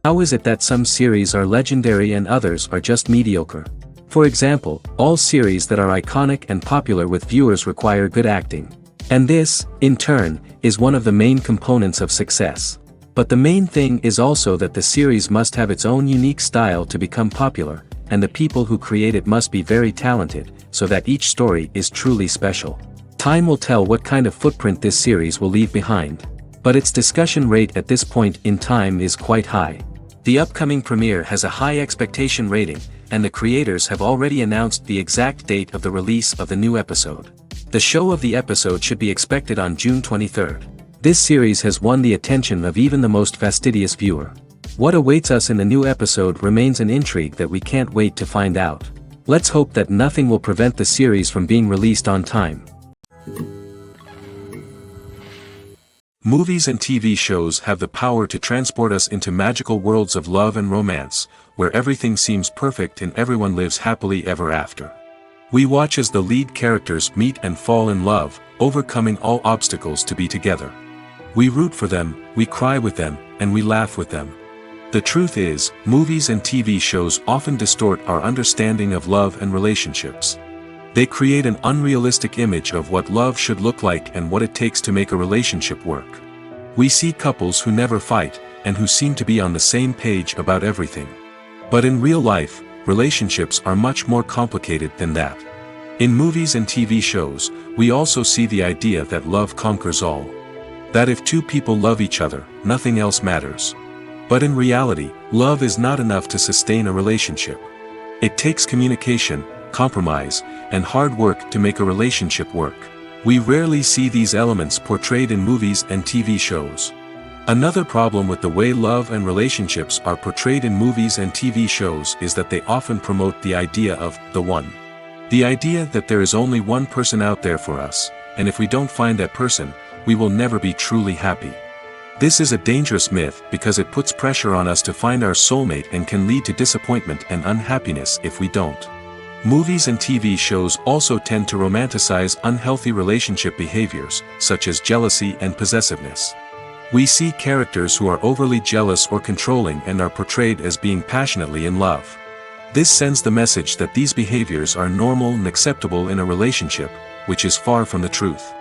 How is it that some series are legendary and others are just mediocre? For example, all series that are iconic and popular with viewers require good acting. And this, in turn, is one of the main components of success. But the main thing is also that the series must have its own unique style to become popular, and the people who create it must be very talented, so that each story is truly special. Time will tell what kind of footprint this series will leave behind. But its discussion rate at this point in time is quite high. The upcoming premiere has a high expectation rating, and the creators have already announced the exact date of the release of the new episode. The show of the episode should be expected on June 23rd. This series has won the attention of even the most fastidious viewer. What awaits us in the new episode remains an intrigue that we can't wait to find out. Let's hope that nothing will prevent the series from being released on time. Movies and TV shows have the power to transport us into magical worlds of love and romance, where everything seems perfect and everyone lives happily ever after. We watch as the lead characters meet and fall in love, overcoming all obstacles to be together. We root for them, we cry with them, and we laugh with them. The truth is, movies and TV shows often distort our understanding of love and relationships. They create an unrealistic image of what love should look like and what it takes to make a relationship work. We see couples who never fight, and who seem to be on the same page about everything. But in real life, relationships are much more complicated than that. In movies and TV shows, we also see the idea that love conquers all. That if two people love each other, nothing else matters. But in reality, love is not enough to sustain a relationship. It takes communication, compromise, and hard work to make a relationship work. We rarely see these elements portrayed in movies and TV shows. Another problem with the way love and relationships are portrayed in movies and TV shows is that they often promote the idea of the one. The idea that there is only one person out there for us, and if we don't find that person, we will never be truly happy. This is a dangerous myth because it puts pressure on us to find our soulmate and can lead to disappointment and unhappiness if we don't. Movies and TV shows also tend to romanticize unhealthy relationship behaviors, such as jealousy and possessiveness. We see characters who are overly jealous or controlling and are portrayed as being passionately in love. This sends the message that these behaviors are normal and acceptable in a relationship, which is far from the truth.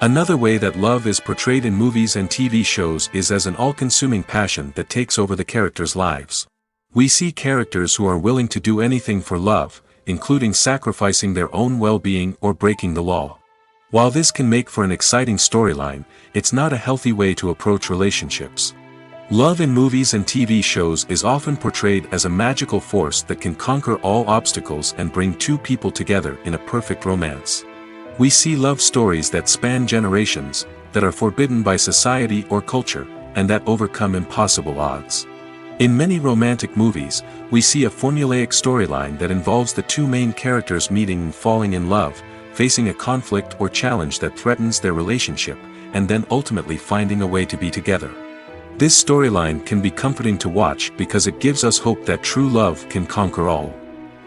Another way that love is portrayed in movies and TV shows is as an all-consuming passion that takes over the characters' lives. We see characters who are willing to do anything for love, including sacrificing their own well-being or breaking the law. While this can make for an exciting storyline, it's not a healthy way to approach relationships. Love in movies and TV shows is often portrayed as a magical force that can conquer all obstacles and bring two people together in a perfect romance. We see love stories that span generations, that are forbidden by society or culture, and that overcome impossible odds. In many romantic movies, we see a formulaic storyline that involves the two main characters meeting and falling in love, facing a conflict or challenge that threatens their relationship, and then ultimately finding a way to be together. This storyline can be comforting to watch because it gives us hope that true love can conquer all.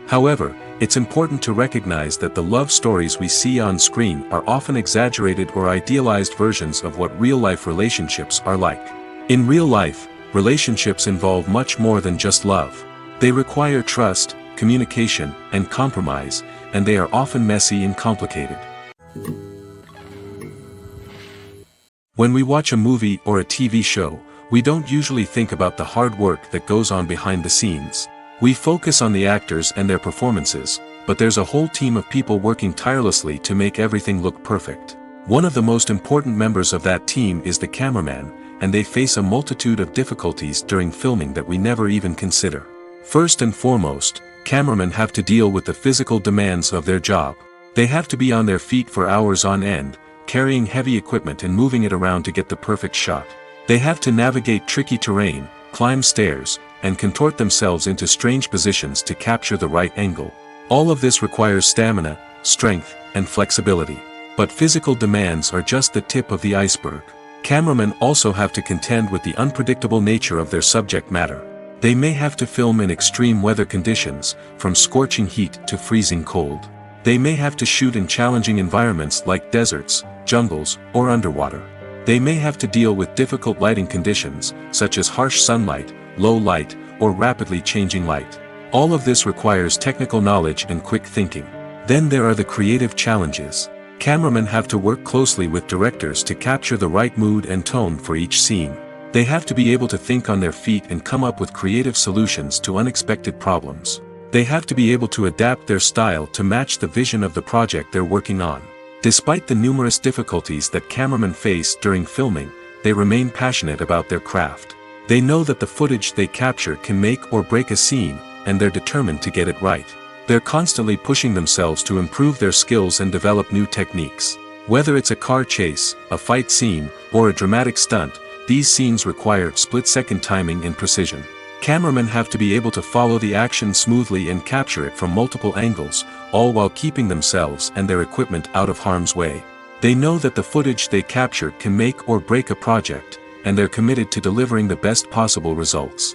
However, it's important to recognize that the love stories we see on screen are often exaggerated or idealized versions of what real-life relationships are like. In real life, relationships involve much more than just love. They require trust, communication, and compromise, and they are often messy and complicated. When we watch a movie or a TV show, we don't usually think about the hard work that goes on behind the scenes. We focus on the actors and their performances, but there's a whole team of people working tirelessly to make everything look perfect. One of the most important members of that team is the cameraman, and they face a multitude of difficulties during filming that we never even consider. First and foremost, cameramen have to deal with the physical demands of their job. They have to be on their feet for hours on end, carrying heavy equipment and moving it around to get the perfect shot. They have to navigate tricky terrain, climb stairs, and contort themselves into strange positions to capture the right angle. All of this requires stamina, strength, and flexibility. But physical demands are just the tip of the iceberg. Cameramen also have to contend with the unpredictable nature of their subject matter. They may have to film in extreme weather conditions, from scorching heat to freezing cold. They may have to shoot in challenging environments like deserts, jungles, or underwater. They may have to deal with difficult lighting conditions, such as harsh sunlight, low light, or rapidly changing light. All of this requires technical knowledge and quick thinking. Then there are the creative challenges. Cameramen have to work closely with directors to capture the right mood and tone for each scene. They have to be able to think on their feet and come up with creative solutions to unexpected problems. They have to be able to adapt their style to match the vision of the project they're working on. Despite the numerous difficulties that cameramen face during filming, they remain passionate about their craft. They know that the footage they capture can make or break a scene, and they're determined to get it right. They're constantly pushing themselves to improve their skills and develop new techniques. Whether it's a car chase, a fight scene, or a dramatic stunt, these scenes require split-second timing and precision. Cameramen have to be able to follow the action smoothly and capture it from multiple angles, all while keeping themselves and their equipment out of harm's way. They know that the footage they capture can make or break a project, and they're committed to delivering the best possible results.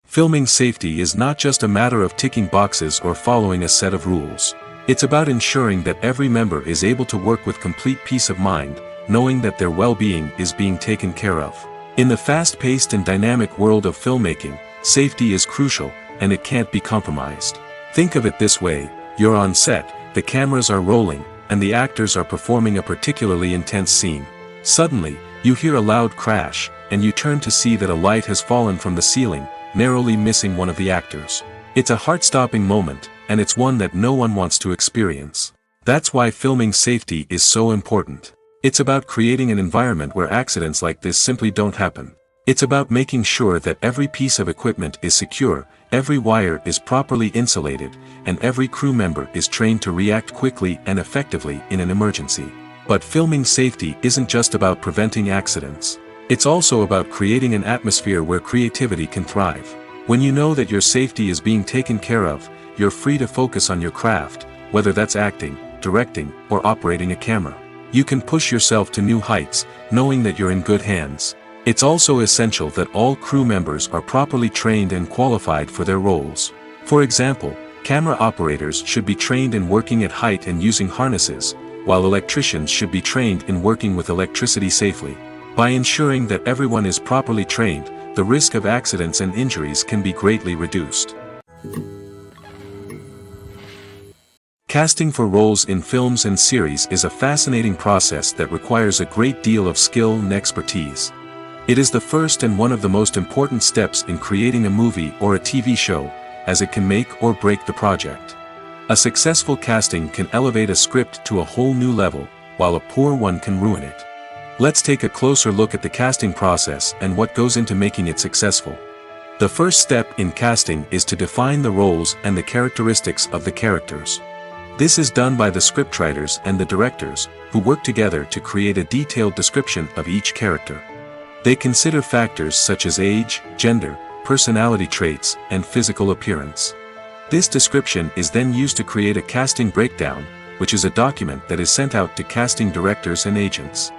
Filming safety is not just a matter of ticking boxes or following a set of rules. It's about ensuring that every member is able to work with complete peace of mind, knowing that their well-being is being taken care of. In the fast-paced and dynamic world of filmmaking, safety is crucial, and it can't be compromised. Think of it this way: you're on set, the cameras are rolling, and the actors are performing a particularly intense scene. Suddenly, you hear a loud crash, and you turn to see that a light has fallen from the ceiling, narrowly missing one of the actors. It's a heart-stopping moment, and it's one that no one wants to experience. That's why filming safety is so important. It's about creating an environment where accidents like this simply don't happen. It's about making sure that every piece of equipment is secure, every wire is properly insulated, and every crew member is trained to react quickly and effectively in an emergency. But filming safety isn't just about preventing accidents. It's also about creating an atmosphere where creativity can thrive. When you know that your safety is being taken care of, you're free to focus on your craft, whether that's acting, directing, or operating a camera. You can push yourself to new heights, knowing that you're in good hands. It's also essential that all crew members are properly trained and qualified for their roles. For example, camera operators should be trained in working at height and using harnesses, while electricians should be trained in working with electricity safely. By ensuring that everyone is properly trained, the risk of accidents and injuries can be greatly reduced. Casting for roles in films and series is a fascinating process that requires a great deal of skill and expertise. It is the first and one of the most important steps in creating a movie or a TV show, as it can make or break the project. A successful casting can elevate a script to a whole new level, while a poor one can ruin it. Let's take a closer look at the casting process and what goes into making it successful. The first step in casting is to define the roles and the characteristics of the characters. This is done by the scriptwriters and the directors, who work together to create a detailed description of each character. They consider factors such as age, gender, personality traits, and physical appearance. This description is then used to create a casting breakdown, which is a document that is sent out to casting directors and agents.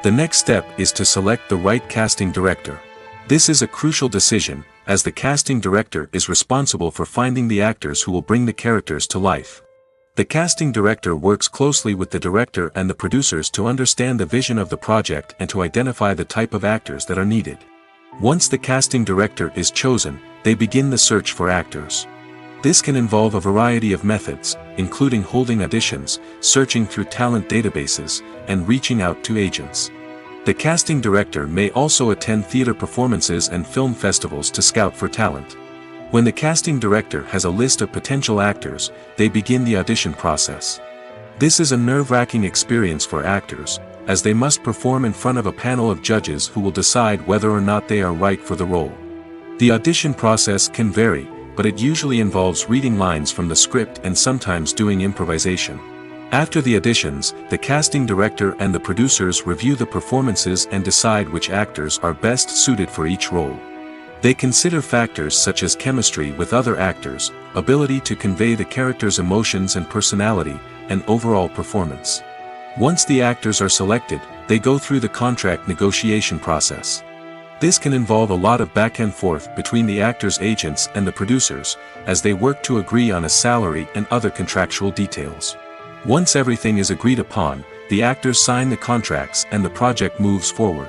The next step is to select the right casting director. This is a crucial decision, as the casting director is responsible for finding the actors who will bring the characters to life. The casting director works closely with the director and the producers to understand the vision of the project and to identify the type of actors that are needed. Once the casting director is chosen, they begin the search for actors. This can involve a variety of methods, including holding auditions, searching through talent databases, and reaching out to agents. The casting director may also attend theater performances and film festivals to scout for talent. When the casting director has a list of potential actors, they begin the audition process. This is a nerve-wracking experience for actors, as they must perform in front of a panel of judges who will decide whether or not they are right for the role. The audition process can vary, but it usually involves reading lines from the script and sometimes doing improvisation. After the auditions, the casting director and the producers review the performances and decide which actors are best suited for each role. They consider factors such as chemistry with other actors, ability to convey the character's emotions and personality, and overall performance. Once the actors are selected, they go through the contract negotiation process. This can involve a lot of back and forth between the actors' agents and the producers, as they work to agree on a salary and other contractual details. Once everything is agreed upon, the actors sign the contracts and the project moves forward.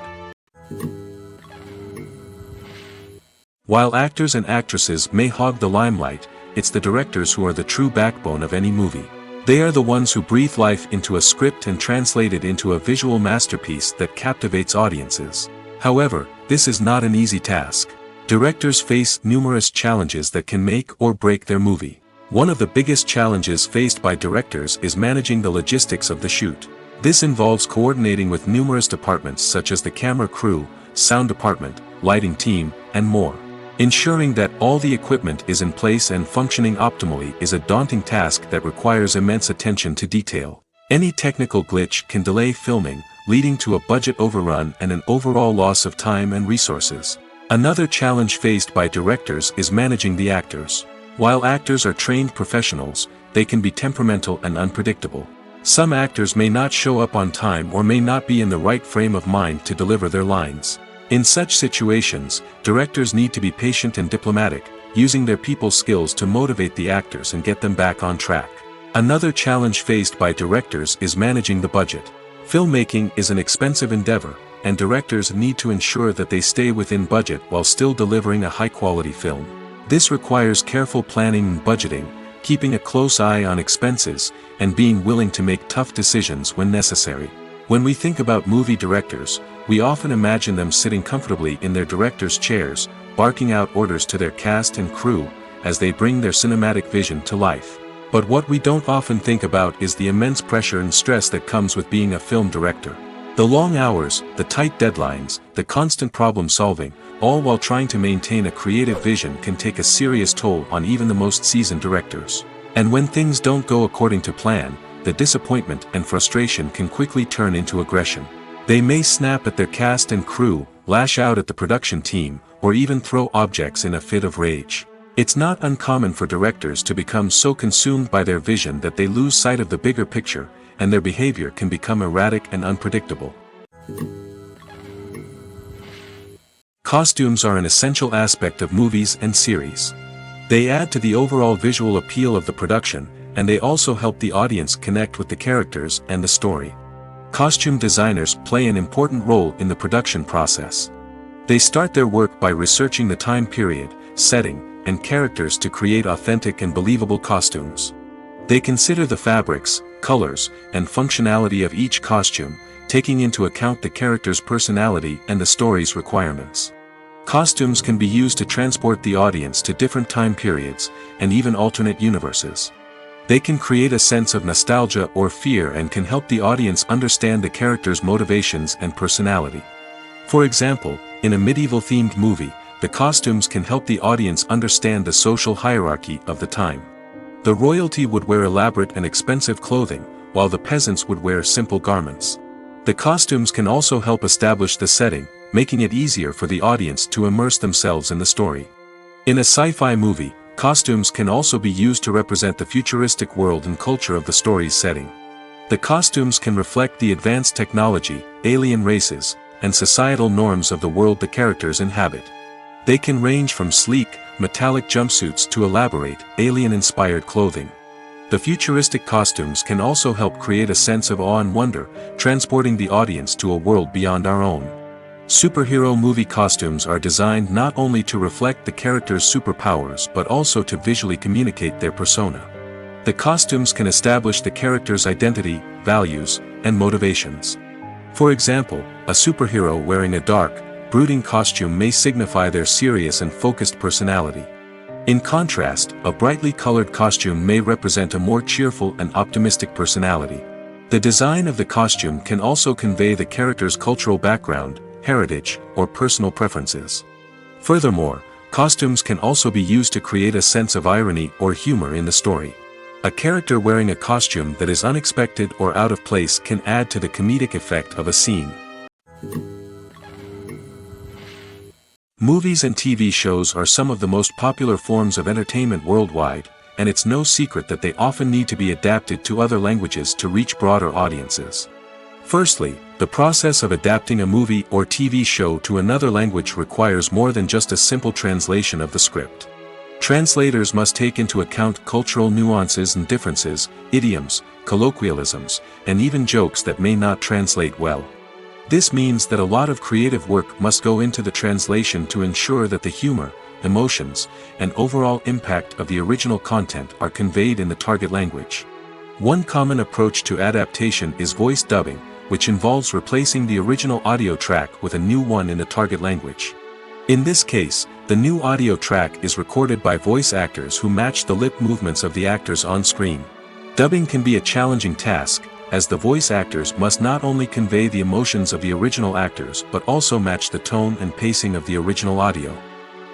While actors and actresses may hog the limelight, it's the directors who are the true backbone of any movie. They are the ones who breathe life into a script and translate it into a visual masterpiece that captivates audiences. However, this is not an easy task. Directors face numerous challenges that can make or break their movie. One of the biggest challenges faced by directors is managing the logistics of the shoot. This involves coordinating with numerous departments such as the camera crew, sound department, lighting team, and more. Ensuring that all the equipment is in place and functioning optimally is a daunting task that requires immense attention to detail. Any technical glitch can delay filming, leading to a budget overrun and an overall loss of time and resources. Another challenge faced by directors is managing the actors. While actors are trained professionals, they can be temperamental and unpredictable. Some actors may not show up on time or may not be in the right frame of mind to deliver their lines. In such situations, directors need to be patient and diplomatic, using their people skills to motivate the actors and get them back on track. Another challenge faced by directors is managing the budget. Filmmaking is an expensive endeavor, and directors need to ensure that they stay within budget while still delivering a high-quality film. This requires careful planning and budgeting, keeping a close eye on expenses, and being willing to make tough decisions when necessary. When we think about movie directors, we often imagine them sitting comfortably in their director's chairs, barking out orders to their cast and crew, as they bring their cinematic vision to life. But what we don't often think about is the immense pressure and stress that comes with being a film director. The long hours, the tight deadlines, the constant problem solving, all while trying to maintain a creative vision can take a serious toll on even the most seasoned directors. And when things don't go according to plan, the disappointment and frustration can quickly turn into aggression. They may snap at their cast and crew, lash out at the production team, or even throw objects in a fit of rage. It's not uncommon for directors to become so consumed by their vision that they lose sight of the bigger picture, and their behavior can become erratic and unpredictable. Costumes are an essential aspect of movies and series. They add to the overall visual appeal of the production, and they also help the audience connect with the characters and the story. Costume designers play an important role in the production process. They start their work by researching the time period, setting, and characters to create authentic and believable costumes. They consider the fabrics, colors, and functionality of each costume, taking into account the character's personality and the story's requirements. Costumes can be used to transport the audience to different time periods, and even alternate universes. They can create a sense of nostalgia or fear and can help the audience understand the character's motivations and personality. For example, in a medieval-themed movie, the costumes can help the audience understand the social hierarchy of the time. The royalty would wear elaborate and expensive clothing, while the peasants would wear simple garments. The costumes can also help establish the setting, making it easier for the audience to immerse themselves in the story. In a sci-fi movie, costumes can also be used to represent the futuristic world and culture of the story's setting. The costumes can reflect the advanced technology, alien races, and societal norms of the world the characters inhabit. They can range from sleek, metallic jumpsuits to elaborate, alien-inspired clothing. The futuristic costumes can also help create a sense of awe and wonder, transporting the audience to a world beyond our own. Superhero movie costumes are designed not only to reflect the character's superpowers but also to visually communicate their persona. The costumes can establish the character's identity, values, and motivations. For example, a superhero wearing a dark, brooding costume may signify their serious and focused personality. In contrast, a brightly colored costume may represent a more cheerful and optimistic personality. The design of the costume can also convey the character's cultural background, heritage, or personal preferences. Furthermore, costumes can also be used to create a sense of irony or humor in the story. A character wearing a costume that is unexpected or out of place can add to the comedic effect of a scene. Movies and TV shows are some of the most popular forms of entertainment worldwide, and it's no secret that they often need to be adapted to other languages to reach broader audiences. Firstly, the process of adapting a movie or TV show to another language requires more than just a simple translation of the script. Translators must take into account cultural nuances and differences, idioms, colloquialisms, and even jokes that may not translate well. This means that a lot of creative work must go into the translation to ensure that the humor, emotions, and overall impact of the original content are conveyed in the target language. One common approach to adaptation is voice dubbing, which involves replacing the original audio track with a new one in the target language. In this case, the new audio track is recorded by voice actors who match the lip movements of the actors on screen. Dubbing can be a challenging task, as the voice actors must not only convey the emotions of the original actors but also match the tone and pacing of the original audio.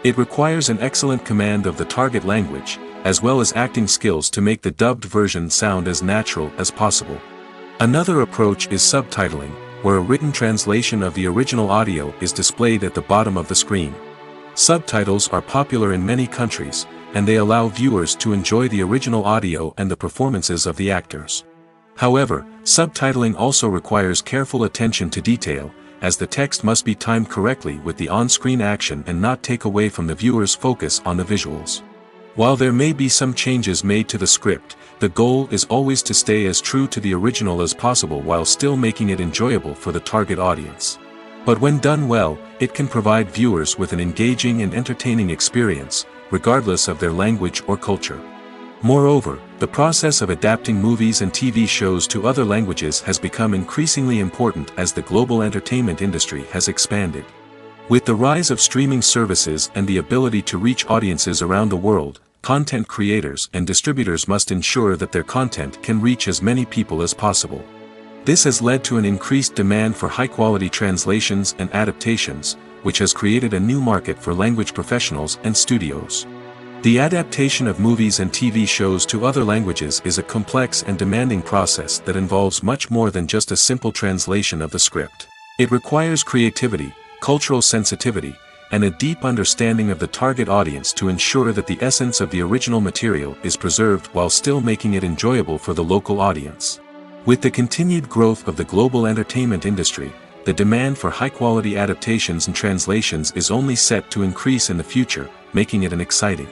It requires an excellent command of the target language, as well as acting skills to make the dubbed version sound as natural as possible. Another approach is subtitling, where a written translation of the original audio is displayed at the bottom of the screen. Subtitles are popular in many countries, and they allow viewers to enjoy the original audio and the performances of the actors. However, subtitling also requires careful attention to detail, as the text must be timed correctly with the on-screen action and not take away from the viewer's focus on the visuals. While there may be some changes made to the script, the goal is always to stay as true to the original as possible while still making it enjoyable for the target audience. But when done well, it can provide viewers with an engaging and entertaining experience, regardless of their language or culture. Moreover, the process of adapting movies and TV shows to other languages has become increasingly important as the global entertainment industry has expanded. With the rise of streaming services and the ability to reach audiences around the world, content creators and distributors must ensure that their content can reach as many people as possible. This has led to an increased demand for high-quality translations and adaptations, which has created a new market for language professionals and studios. The adaptation of movies and TV shows to other languages is a complex and demanding process that involves much more than just a simple translation of the script. It requires creativity, cultural sensitivity, and a deep understanding of the target audience to ensure that the essence of the original material is preserved while still making it enjoyable for the local audience. With the continued growth of the global entertainment industry, the demand for high-quality adaptations and translations is only set to increase in the future, making it an exciting.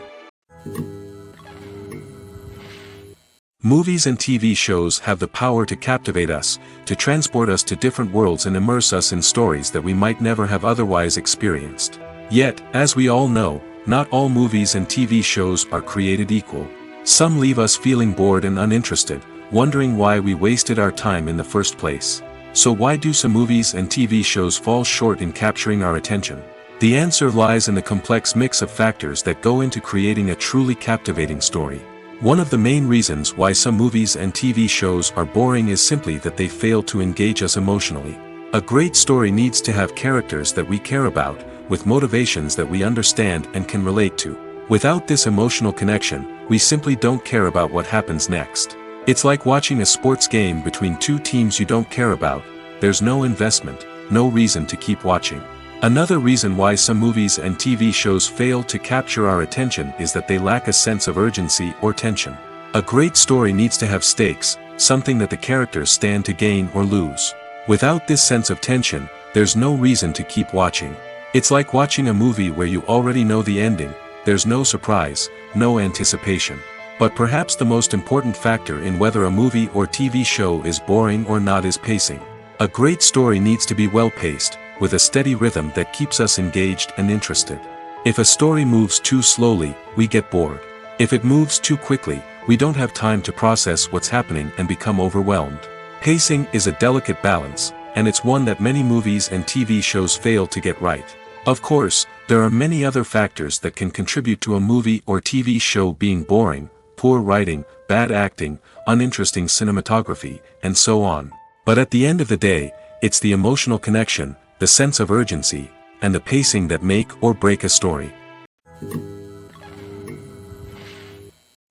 Movies and TV shows have the power to captivate us, to transport us to different worlds and immerse us in stories that we might never have otherwise experienced. Yet, as we all know, not all movies and TV shows are created equal. Some leave us feeling bored and uninterested, wondering why we wasted our time in the first place. So why do some movies and TV shows fall short in capturing our attention? The answer lies in the complex mix of factors that go into creating a truly captivating story. One of the main reasons why some movies and TV shows are boring is simply that they fail to engage us emotionally. A great story needs to have characters that we care about, with motivations that we understand and can relate to. Without this emotional connection, we simply don't care about what happens next. It's like watching a sports game between two teams you don't care about. There's no investment, no reason to keep watching. Another reason why some movies and TV shows fail to capture our attention is that they lack a sense of urgency or tension. A great story needs to have stakes, something that the characters stand to gain or lose. Without this sense of tension, there's no reason to keep watching. It's like watching a movie where you already know the ending. There's no surprise, no anticipation. But perhaps the most important factor in whether a movie or TV show is boring or not is pacing. A great story needs to be well-paced, with a steady rhythm that keeps us engaged and interested. If a story moves too slowly, we get bored. If it moves too quickly, we don't have time to process what's happening and become overwhelmed. Pacing is a delicate balance, and it's one that many movies and TV shows fail to get right. Of course, there are many other factors that can contribute to a movie or TV show being boring: poor writing, bad acting, uninteresting cinematography, and so on. But at the end of the day, it's the emotional connection, the sense of urgency, and the pacing that make or break a story.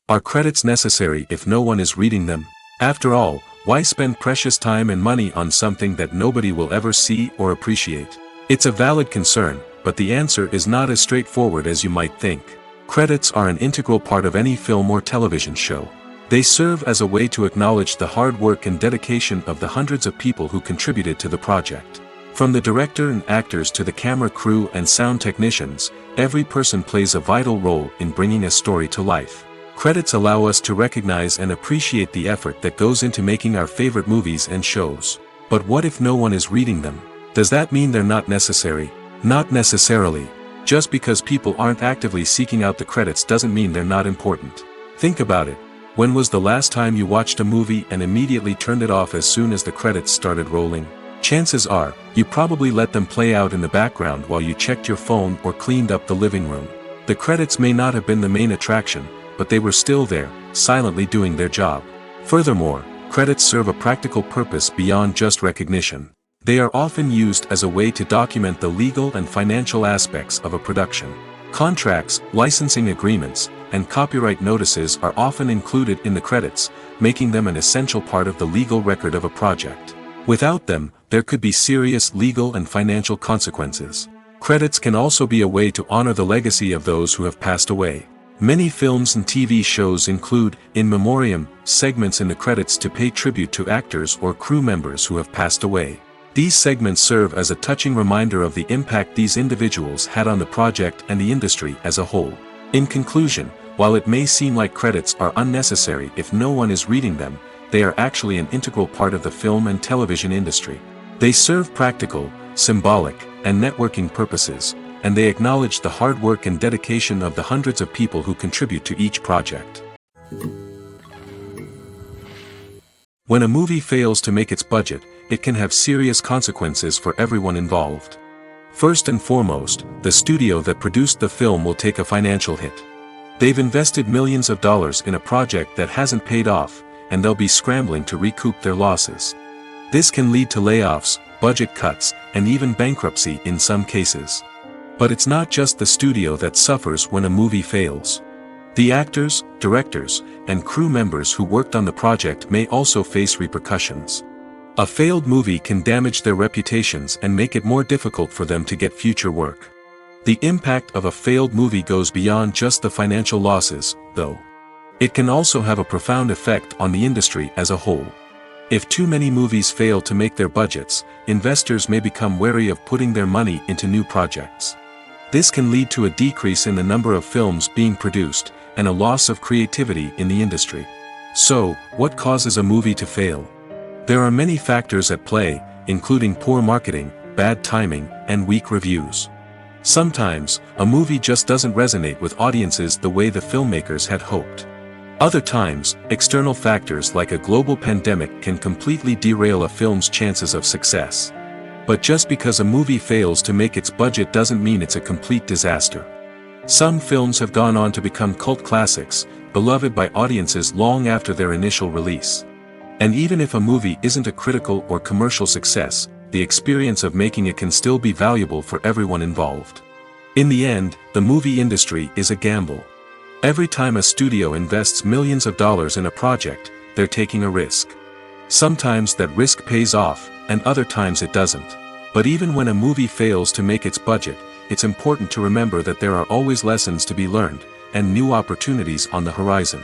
Are credits necessary if no one is reading them? After all, why spend precious time and money on something that nobody will ever see or appreciate? It's a valid concern, but the answer is not as straightforward as you might think. Credits are an integral part of any film or television show. They serve as a way to acknowledge the hard work and dedication of the hundreds of people who contributed to the project. From the director and actors to the camera crew and sound technicians, every person plays a vital role in bringing a story to life. Credits allow us to recognize and appreciate the effort that goes into making our favorite movies and shows. But what if no one is reading them? Does that mean they're not necessary? Not necessarily. Just because people aren't actively seeking out the credits doesn't mean they're not important. Think about it. When was the last time you watched a movie and immediately turned it off as soon as the credits started rolling? Chances are, you probably let them play out in the background while you checked your phone or cleaned up the living room. The credits may not have been the main attraction, but they were still there, silently doing their job. Furthermore, credits serve a practical purpose beyond just recognition. They are often used as a way to document the legal and financial aspects of a production. Contracts, licensing agreements, and copyright notices are often included in the credits, making them an essential part of the legal record of a project. Without them, there could be serious legal and financial consequences. Credits can also be a way to honor the legacy of those who have passed away. Many films and TV shows include, in memoriam, segments in the credits to pay tribute to actors or crew members who have passed away. These segments serve as a touching reminder of the impact these individuals had on the project and the industry as a whole. In conclusion, while it may seem like credits are unnecessary if no one is reading them, they are actually an integral part of the film and television industry. They serve practical, symbolic, and networking purposes, and they acknowledge the hard work and dedication of the hundreds of people who contribute to each project. When a movie fails to make its budget, it can have serious consequences for everyone involved. First and foremost, the studio that produced the film will take a financial hit. They've invested millions of dollars in a project that hasn't paid off, and they'll be scrambling to recoup their losses. This can lead to layoffs, budget cuts, and even bankruptcy in some cases. But it's not just the studio that suffers when a movie fails. The actors, directors, and crew members who worked on the project may also face repercussions. A failed movie can damage their reputations and make it more difficult for them to get future work. The impact of a failed movie goes beyond just the financial losses, though. It can also have a profound effect on the industry as a whole. If too many movies fail to make their budgets, investors may become wary of putting their money into new projects. This can lead to a decrease in the number of films being produced, and a loss of creativity in the industry. So, what causes a movie to fail? There are many factors at play, including poor marketing, bad timing, and weak reviews. Sometimes, a movie just doesn't resonate with audiences the way the filmmakers had hoped. Other times, external factors like a global pandemic can completely derail a film's chances of success. But just because a movie fails to make its budget doesn't mean it's a complete disaster. Some films have gone on to become cult classics, beloved by audiences long after their initial release. And even if a movie isn't a critical or commercial success, the experience of making it can still be valuable for everyone involved. In the end, the movie industry is a gamble. Every time a studio invests millions of dollars in a project, they're taking a risk. Sometimes that risk pays off, and other times it doesn't. But even when a movie fails to make its budget, it's important to remember that there are always lessons to be learned, and new opportunities on the horizon.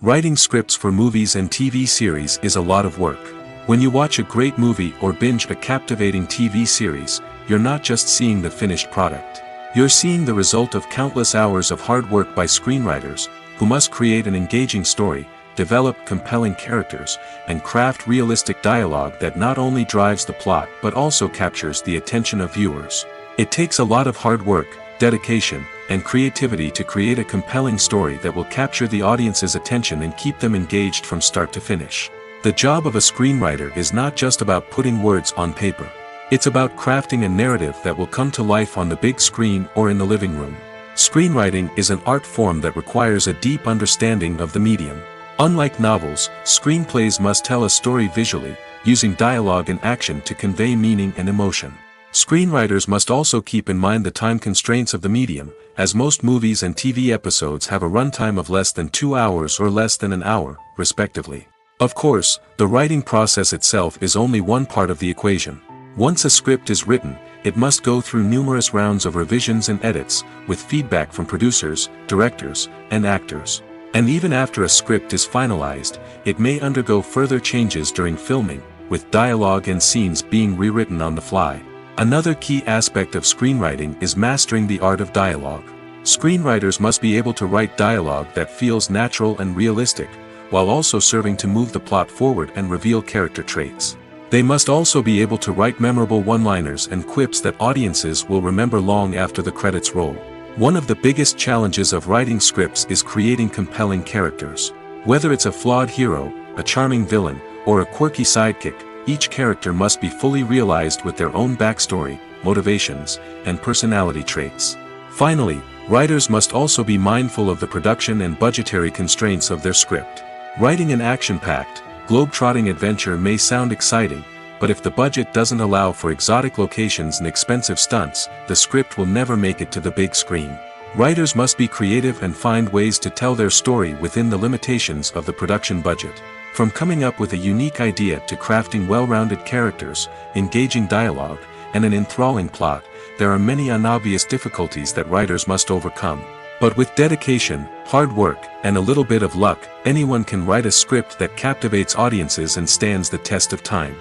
Writing scripts for movies and TV series is a lot of work. When you watch a great movie or binge a captivating TV series, you're not just seeing the finished product. You're seeing the result of countless hours of hard work by screenwriters, who must create an engaging story, develop compelling characters, and craft realistic dialogue that not only drives the plot but also captures the attention of viewers. It takes a lot of hard work, dedication, and creativity to create a compelling story that will capture the audience's attention and keep them engaged from start to finish. The job of a screenwriter is not just about putting words on paper. It's about crafting a narrative that will come to life on the big screen or in the living room. Screenwriting is an art form that requires a deep understanding of the medium. Unlike novels, screenplays must tell a story visually, using dialogue and action to convey meaning and emotion. Screenwriters must also keep in mind the time constraints of the medium, as most movies and TV episodes have a runtime of less than 2 hours or less than an hour, respectively. Of course, the writing process itself is only one part of the equation. Once a script is written, it must go through numerous rounds of revisions and edits, with feedback from producers, directors, and actors. And even after a script is finalized, it may undergo further changes during filming, with dialogue and scenes being rewritten on the fly. Another key aspect of screenwriting is mastering the art of dialogue. Screenwriters must be able to write dialogue that feels natural and realistic, while also serving to move the plot forward and reveal character traits. They must also be able to write memorable one-liners and quips that audiences will remember long after the credits roll. One of the biggest challenges of writing scripts is creating compelling characters. Whether it's a flawed hero, a charming villain, or a quirky sidekick, each character must be fully realized with their own backstory, motivations, and personality traits. Finally, writers must also be mindful of the production and budgetary constraints of their script. Writing an action-packed, globe-trotting adventure may sound exciting, but if the budget doesn't allow for exotic locations and expensive stunts, the script will never make it to the big screen. Writers must be creative and find ways to tell their story within the limitations of the production budget. From coming up with a unique idea to crafting well-rounded characters, engaging dialogue, and an enthralling plot, there are many unobvious difficulties that writers must overcome. But with dedication, hard work, and a little bit of luck, anyone can write a script that captivates audiences and stands the test of time.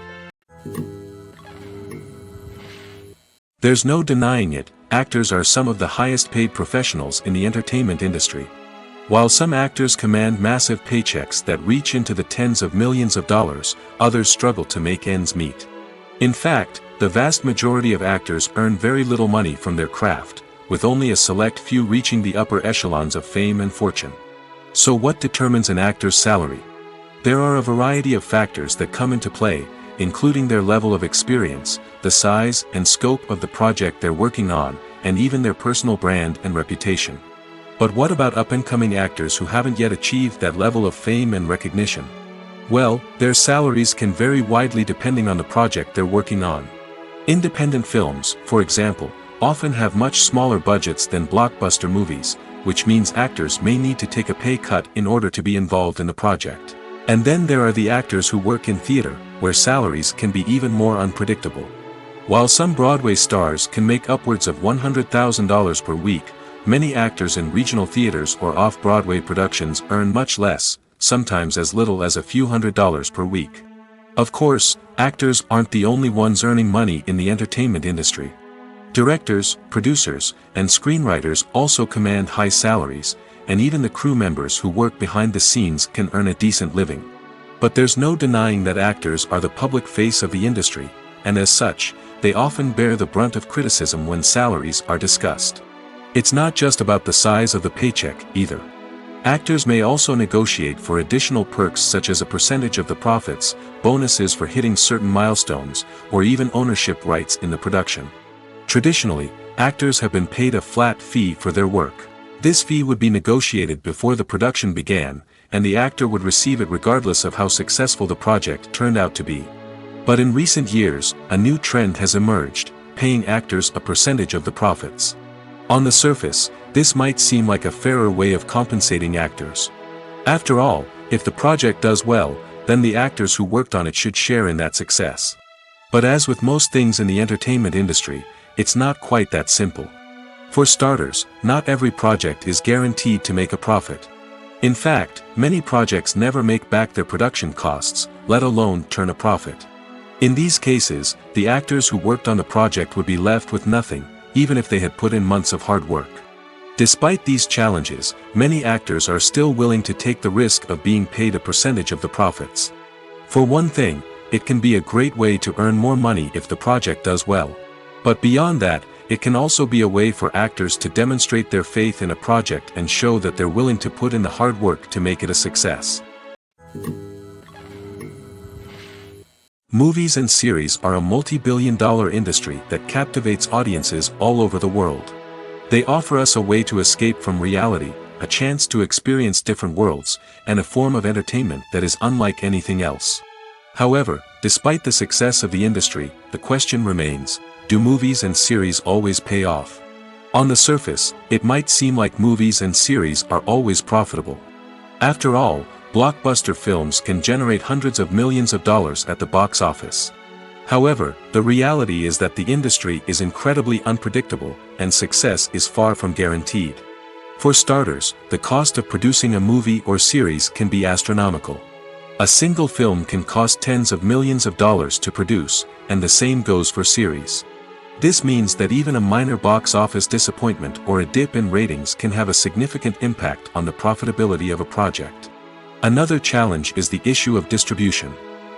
There's no denying it, actors are some of the highest-paid professionals in the entertainment industry. While some actors command massive paychecks that reach into the tens of millions of dollars, others struggle to make ends meet. In fact, the vast majority of actors earn very little money from their craft, with only a select few reaching the upper echelons of fame and fortune. So what determines an actor's salary? There are a variety of factors that come into play, including their level of experience, the size and scope of the project they're working on, and even their personal brand and reputation. But what about up-and-coming actors who haven't yet achieved that level of fame and recognition? Well, their salaries can vary widely depending on the project they're working on. Independent films, for example, often have much smaller budgets than blockbuster movies, which means actors may need to take a pay cut in order to be involved in the project. And then there are the actors who work in theater, where salaries can be even more unpredictable. While some Broadway stars can make upwards of $100,000 per week, many actors in regional theaters or off-Broadway productions earn much less, sometimes as little as a few $100s per week. Of course, actors aren't the only ones earning money in the entertainment industry. Directors, producers, and screenwriters also command high salaries, and even the crew members who work behind the scenes can earn a decent living. But there's no denying that actors are the public face of the industry, and as such, they often bear the brunt of criticism when salaries are discussed. It's not just about the size of the paycheck, either. Actors may also negotiate for additional perks such as a percentage of the profits, bonuses for hitting certain milestones, or even ownership rights in the production. Traditionally, actors have been paid a flat fee for their work. This fee would be negotiated before the production began, and the actor would receive it regardless of how successful the project turned out to be. But in recent years, a new trend has emerged, paying actors a percentage of the profits. On the surface, this might seem like a fairer way of compensating actors. After all, if the project does well, then the actors who worked on it should share in that success. But as with most things in the entertainment industry, it's not quite that simple. For starters, not every project is guaranteed to make a profit. In fact, many projects never make back their production costs, let alone turn a profit. In these cases, the actors who worked on the project would be left with nothing, even if they had put in months of hard work. Despite these challenges, many actors are still willing to take the risk of being paid a percentage of the profits. For one thing, it can be a great way to earn more money if the project does well. But beyond that, it can also be a way for actors to demonstrate their faith in a project and show that they're willing to put in the hard work to make it a success. Movies and series are a multi-billion-dollar industry that captivates audiences all over the world. They offer us a way to escape from reality, a chance to experience different worlds, and a form of entertainment that is unlike anything else. However, despite the success of the industry, the question remains, do movies and series always pay off? On the surface, it might seem like movies and series are always profitable. After all, blockbuster films can generate hundreds of millions of dollars at the box office. However, the reality is that the industry is incredibly unpredictable, and success is far from guaranteed. For starters, the cost of producing a movie or series can be astronomical. A single film can cost tens of millions of dollars to produce, and the same goes for series. This means that even a minor box office disappointment or a dip in ratings can have a significant impact on the profitability of a project. Another challenge is the issue of distribution.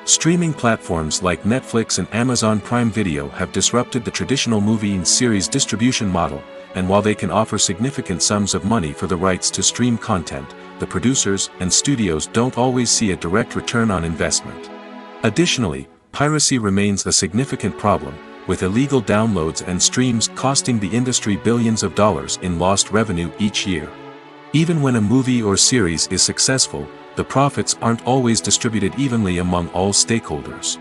Streaming platforms like Netflix and Amazon Prime Video have disrupted the traditional movie and series distribution model, and while they can offer significant sums of money for the rights to stream content, the producers and studios don't always see a direct return on investment. Additionally, piracy remains a significant problem, with illegal downloads and streams costing the industry billions of dollars in lost revenue each year. Even when a movie or series is successful, the profits aren't always distributed evenly among all stakeholders.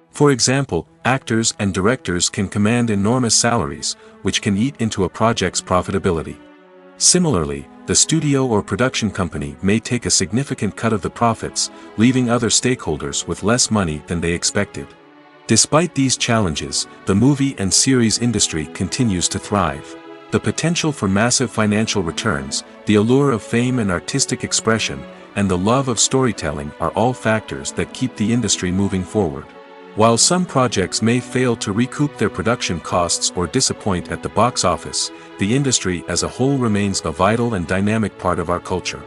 For example, actors and directors can command enormous salaries, which can eat into a project's profitability. Similarly, the studio or production company may take a significant cut of the profits, leaving other stakeholders with less money than they expected. Despite these challenges, the movie and series industry continues to thrive. The potential for massive financial returns, the allure of fame and artistic expression, and the love of storytelling are all factors that keep the industry moving forward. While some projects may fail to recoup their production costs or disappoint at the box office, the industry as a whole remains a vital and dynamic part of our culture.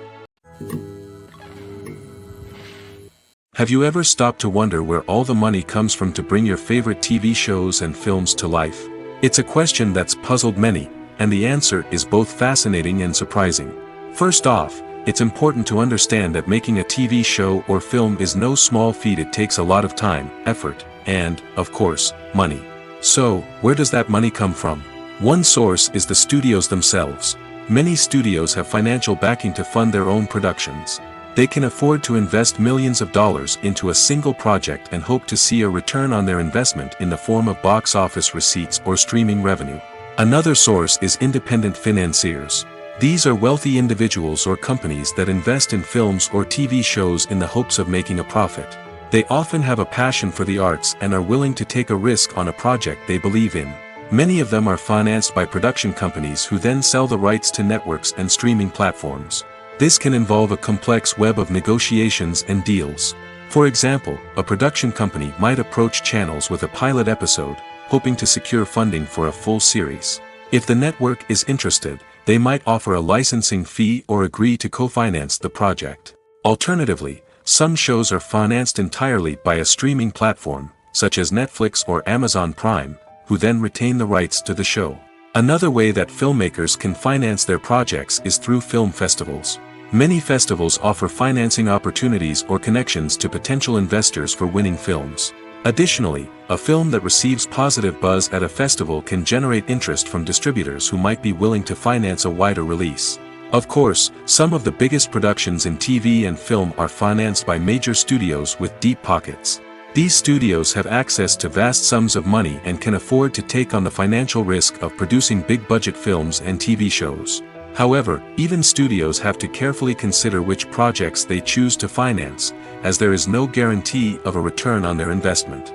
Have you ever stopped to wonder where all the money comes from to bring your favorite TV shows and films to life? It's a question that's puzzled many, and the answer is both fascinating and surprising. First off, it's important to understand that making a TV show or film is no small feat. It takes a lot of time, effort, and, of course, money. So, where does that money come from? One source is the studios themselves. Many studios have financial backing to fund their own productions. They can afford to invest millions of dollars into a single project and hope to see a return on their investment in the form of box office receipts or streaming revenue. Another source is independent financiers. These are wealthy individuals or companies that invest in films or TV shows in the hopes of making a profit. They often have a passion for the arts and are willing to take a risk on a project they believe in. Many of them are financed by production companies who then sell the rights to networks and streaming platforms. This can involve a complex web of negotiations and deals. For example, a production company might approach channels with a pilot episode, hoping to secure funding for a full series. If the network is interested, they might offer a licensing fee or agree to co-finance the project. Alternatively, some shows are financed entirely by a streaming platform, such as Netflix or Amazon Prime, who then retain the rights to the show. Another way that filmmakers can finance their projects is through film festivals. Many festivals offer financing opportunities or connections to potential investors for winning films. Additionally, a film that receives positive buzz at a festival can generate interest from distributors who might be willing to finance a wider release. Of course, some of the biggest productions in TV and film are financed by major studios with deep pockets. These studios have access to vast sums of money and can afford to take on the financial risk of producing big-budget films and TV shows. However, even studios have to carefully consider which projects they choose to finance, as there is no guarantee of a return on their investment.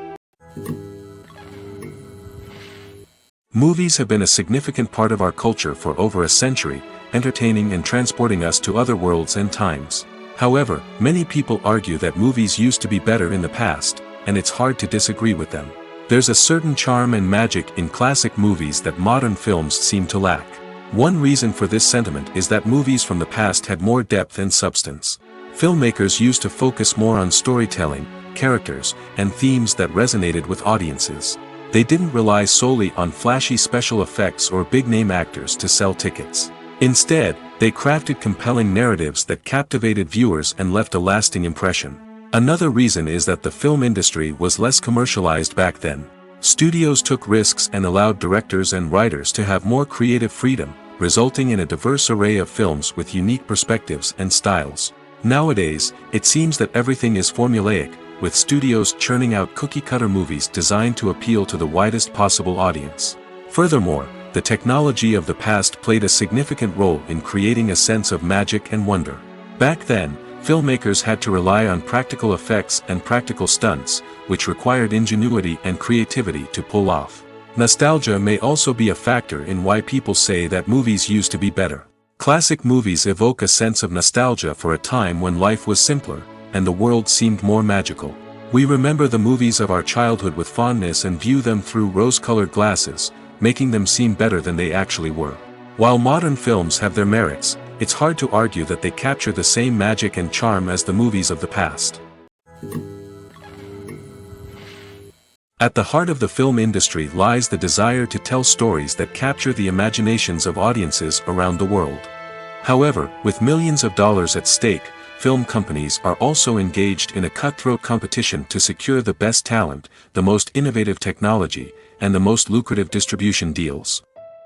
Movies have been a significant part of our culture for over a century, entertaining and transporting us to other worlds and times. However, many people argue that movies used to be better in the past, and it's hard to disagree with them. There's a certain charm and magic in classic movies that modern films seem to lack. One reason for this sentiment is that movies from the past had more depth and substance. Filmmakers used to focus more on storytelling, characters, and themes that resonated with audiences. They didn't rely solely on flashy special effects or big-name actors to sell tickets. Instead, they crafted compelling narratives that captivated viewers and left a lasting impression. Another reason is that the film industry was less commercialized back then. Studios took risks and allowed directors and writers to have more creative freedom, resulting in a diverse array of films with unique perspectives and styles. Nowadays, it seems that everything is formulaic, with studios churning out cookie-cutter movies designed to appeal to the widest possible audience. Furthermore, the technology of the past played a significant role in creating a sense of magic and wonder. Back then, filmmakers had to rely on practical effects and practical stunts, which required ingenuity and creativity to pull off. Nostalgia may also be a factor in why people say that movies used to be better. Classic movies evoke a sense of nostalgia for a time when life was simpler, and the world seemed more magical. We remember the movies of our childhood with fondness and view them through rose-colored glasses, making them seem better than they actually were. While modern films have their merits, it's hard to argue that they capture the same magic and charm as the movies of the past. At the heart of the film industry lies the desire to tell stories that capture the imaginations of audiences around the world. However, with millions of dollars at stake, film companies are also engaged in a cutthroat competition to secure the best talent, the most innovative technology, and the most lucrative distribution deals.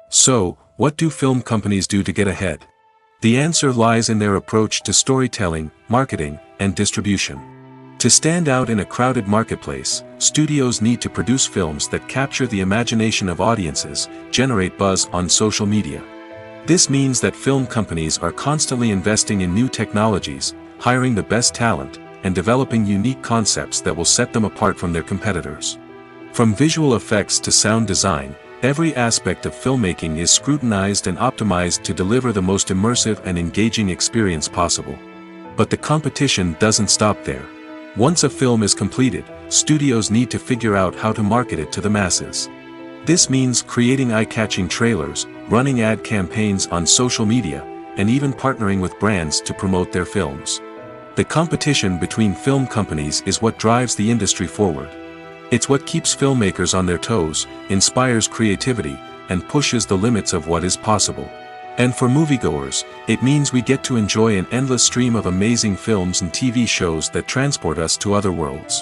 So, what do film companies do to get ahead? The answer lies in their approach to storytelling, marketing, and distribution. To stand out in a crowded marketplace, studios need to produce films that capture the imagination of audiences, generate buzz on social media. This means that film companies are constantly investing in new technologies, hiring the best talent, and developing unique concepts that will set them apart from their competitors. From visual effects to sound design, every aspect of filmmaking is scrutinized and optimized to deliver the most immersive and engaging experience possible. But the competition doesn't stop there. Once a film is completed, studios need to figure out how to market it to the masses. This means creating eye-catching trailers, running ad campaigns on social media, and even partnering with brands to promote their films. The competition between film companies is what drives the industry forward. It's what keeps filmmakers on their toes, inspires creativity, and pushes the limits of what is possible. And for moviegoers, it means we get to enjoy an endless stream of amazing films and TV shows that transport us to other worlds.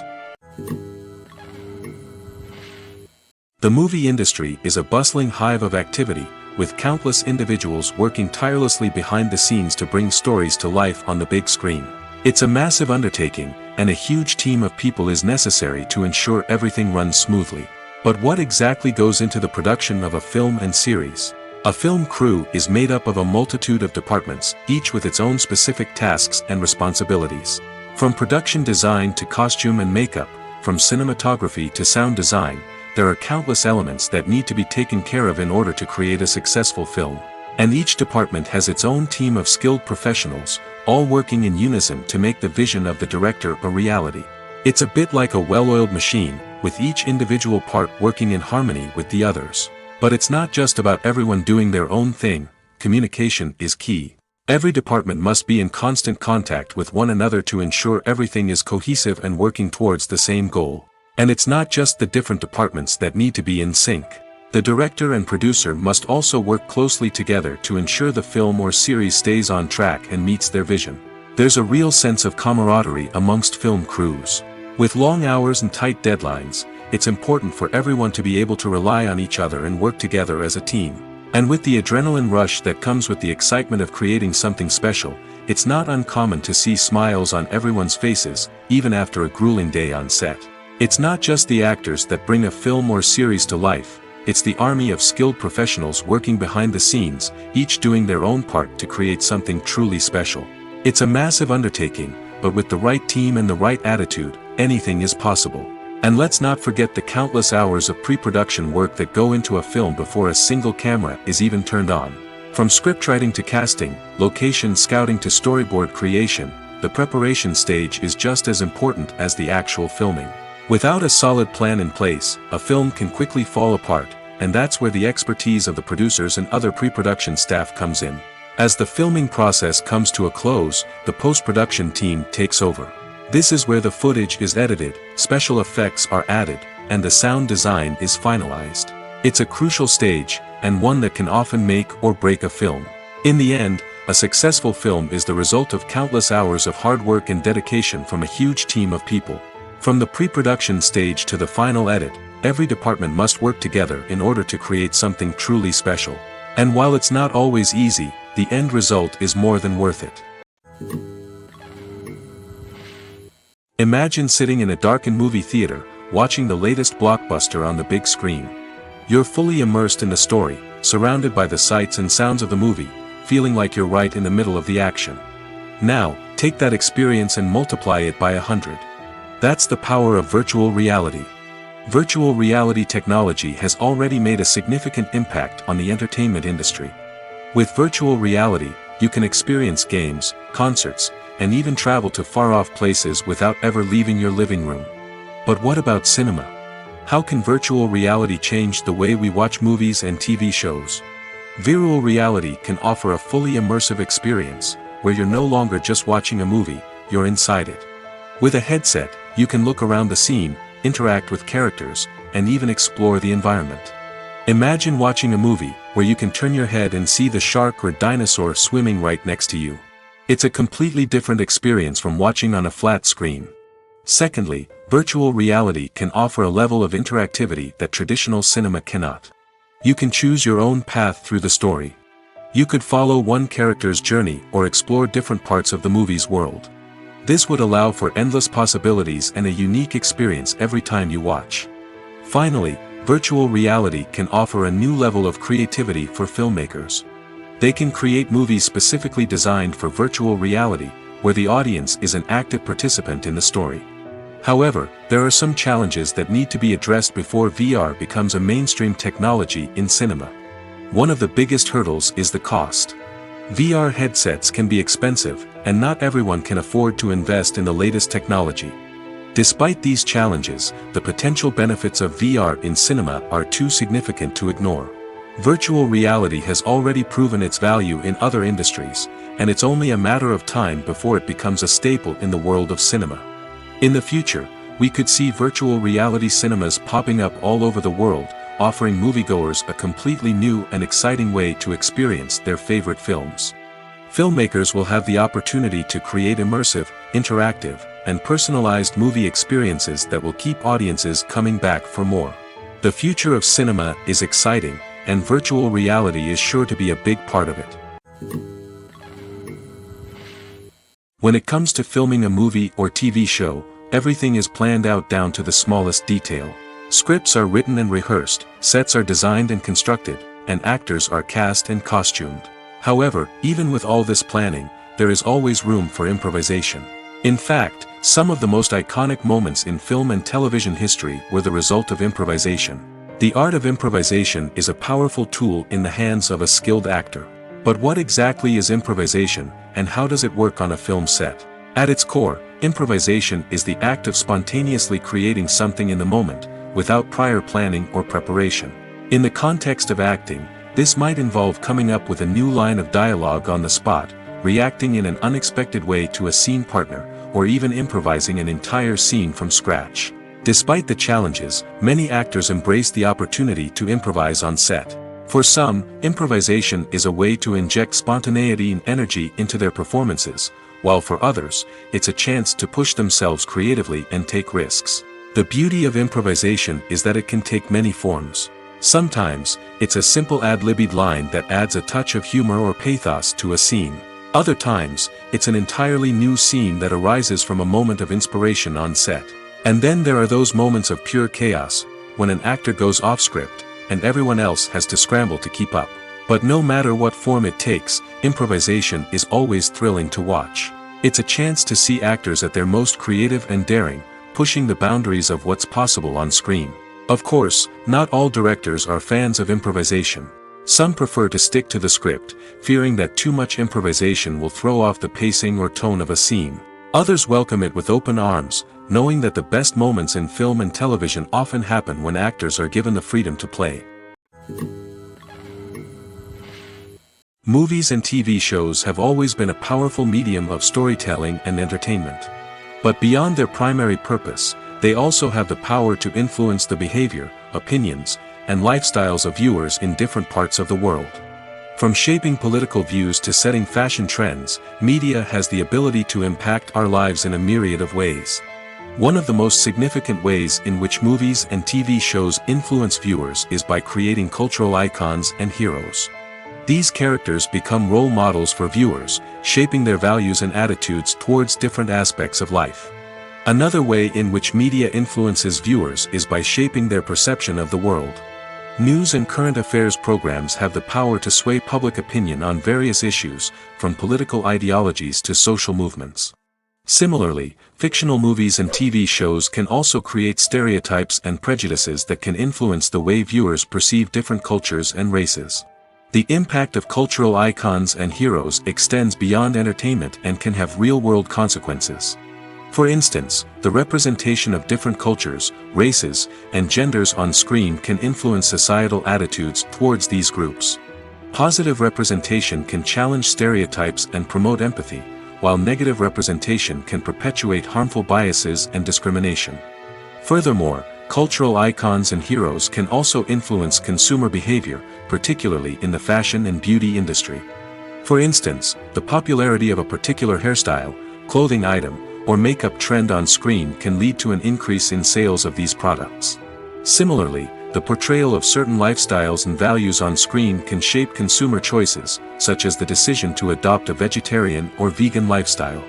The movie industry is a bustling hive of activity, with countless individuals working tirelessly behind the scenes to bring stories to life on the big screen. It's a massive undertaking, and a huge team of people is necessary to ensure everything runs smoothly. But what exactly goes into the production of a film and series? A film crew is made up of a multitude of departments, each with its own specific tasks and responsibilities. From production design to costume and makeup, from cinematography to sound design, there are countless elements that need to be taken care of in order to create a successful film. And each department has its own team of skilled professionals, all working in unison to make the vision of the director a reality. It's a bit like a well-oiled machine, with each individual part working in harmony with the others. But it's not just about everyone doing their own thing. Communication is key. Every department must be in constant contact with one another to ensure everything is cohesive and working towards the same goal. And it's not just the different departments that need to be in sync. The director and producer must also work closely together to ensure the film or series stays on track and meets their vision. There's a real sense of camaraderie amongst film crews. With long hours and tight deadlines, it's important for everyone to be able to rely on each other and work together as a team. And with the adrenaline rush that comes with the excitement of creating something special, it's not uncommon to see smiles on everyone's faces, even after a grueling day on set. It's not just the actors that bring a film or series to life, it's the army of skilled professionals working behind the scenes, each doing their own part to create something truly special. It's a massive undertaking, but with the right team and the right attitude, anything is possible. And let's not forget the countless hours of pre-production work that go into a film before a single camera is even turned on. From scriptwriting to casting, location scouting to storyboard creation, the preparation stage is just as important as the actual filming. Without a solid plan in place, a film can quickly fall apart, and that's where the expertise of the producers and other pre-production staff comes in. As the filming process comes to a close, the post-production team takes over. This is where the footage is edited, special effects are added, and the sound design is finalized. It's a crucial stage, and one that can often make or break a film. In the end, a successful film is the result of countless hours of hard work and dedication from a huge team of people. From the pre-production stage to the final edit, every department must work together in order to create something truly special. And while it's not always easy, the end result is more than worth it. Imagine sitting in a darkened movie theater, watching the latest blockbuster on the big screen. You're fully immersed in the story, surrounded by the sights and sounds of the movie, feeling like you're right in the middle of the action. Now, take that experience and multiply it by 100. That's the power of virtual reality. Virtual reality technology has already made a significant impact on the entertainment industry. With virtual reality, you can experience games, concerts, and even travel to far-off places without ever leaving your living room. But what about cinema? How can virtual reality change the way we watch movies and TV shows? Virtual reality can offer a fully immersive experience, where you're no longer just watching a movie, you're inside it. With a headset, you can look around the scene, interact with characters, and even explore the environment. Imagine watching a movie where you can turn your head and see the shark or dinosaur swimming right next to you. It's a completely different experience from watching on a flat screen. Secondly, virtual reality can offer a level of interactivity that traditional cinema cannot. You can choose your own path through the story. You could follow one character's journey or explore different parts of the movie's world. This would allow for endless possibilities and a unique experience every time you watch. Finally, virtual reality can offer a new level of creativity for filmmakers. They can create movies specifically designed for virtual reality, where the audience is an active participant in the story. However, there are some challenges that need to be addressed before VR becomes a mainstream technology in cinema. One of the biggest hurdles is the cost. VR headsets can be expensive, and not everyone can afford to invest in the latest technology. Despite these challenges, the potential benefits of VR in cinema are too significant to ignore. Virtual reality has already proven its value in other industries, and it's only a matter of time before it becomes a staple in the world of cinema. In the future, we could see virtual reality cinemas popping up all over the world, offering moviegoers a completely new and exciting way to experience their favorite films. Filmmakers will have the opportunity to create immersive, interactive, and personalized movie experiences that will keep audiences coming back for more. The future of cinema is exciting, and virtual reality is sure to be a big part of it. When it comes to filming a movie or TV show, everything is planned out down to the smallest detail. Scripts are written and rehearsed, sets are designed and constructed, and actors are cast and costumed. However, even with all this planning, there is always room for improvisation. In fact, some of the most iconic moments in film and television history were the result of improvisation. The art of improvisation is a powerful tool in the hands of a skilled actor. But what exactly is improvisation, and how does it work on a film set? At its core, improvisation is the act of spontaneously creating something in the moment, without prior planning or preparation. In the context of acting, this might involve coming up with a new line of dialogue on the spot, reacting in an unexpected way to a scene partner, or even improvising an entire scene from scratch. Despite the challenges, many actors embrace the opportunity to improvise on set. For some, improvisation is a way to inject spontaneity and energy into their performances, while for others, it's a chance to push themselves creatively and take risks. The beauty of improvisation is that it can take many forms. Sometimes, it's a simple ad-libbed line that adds a touch of humor or pathos to a scene. Other times, it's an entirely new scene that arises from a moment of inspiration on set. And then there are those moments of pure chaos, when an actor goes off script, and everyone else has to scramble to keep up. But no matter what form it takes, improvisation is always thrilling to watch. It's a chance to see actors at their most creative and daring, pushing the boundaries of what's possible on screen. Of course, not all directors are fans of improvisation. Some prefer to stick to the script, fearing that too much improvisation will throw off the pacing or tone of a scene. Others welcome it with open arms, knowing that the best moments in film and television often happen when actors are given the freedom to play. Movies and TV shows have always been a powerful medium of storytelling and entertainment. But beyond their primary purpose, they also have the power to influence the behavior, opinions, and lifestyles of viewers in different parts of the world. From shaping political views to setting fashion trends, media has the ability to impact our lives in a myriad of ways. One of the most significant ways in which movies and TV shows influence viewers is by creating cultural icons and heroes. These characters become role models for viewers, shaping their values and attitudes towards different aspects of life. Another way in which media influences viewers is by shaping their perception of the world. News and current affairs programs have the power to sway public opinion on various issues, from political ideologies to social movements. Similarly, fictional movies and TV shows can also create stereotypes and prejudices that can influence the way viewers perceive different cultures and races. The impact of cultural icons and heroes extends beyond entertainment and can have real-world consequences. For instance, the representation of different cultures, races, and genders on screen can influence societal attitudes towards these groups. Positive representation can challenge stereotypes and promote empathy, while negative representation can perpetuate harmful biases and discrimination. Furthermore, cultural icons and heroes can also influence consumer behavior, particularly in the fashion and beauty industry. For instance, the popularity of a particular hairstyle, clothing item, or makeup trend on screen can lead to an increase in sales of these products. Similarly, the portrayal of certain lifestyles and values on screen can shape consumer choices, such as the decision to adopt a vegetarian or vegan lifestyle.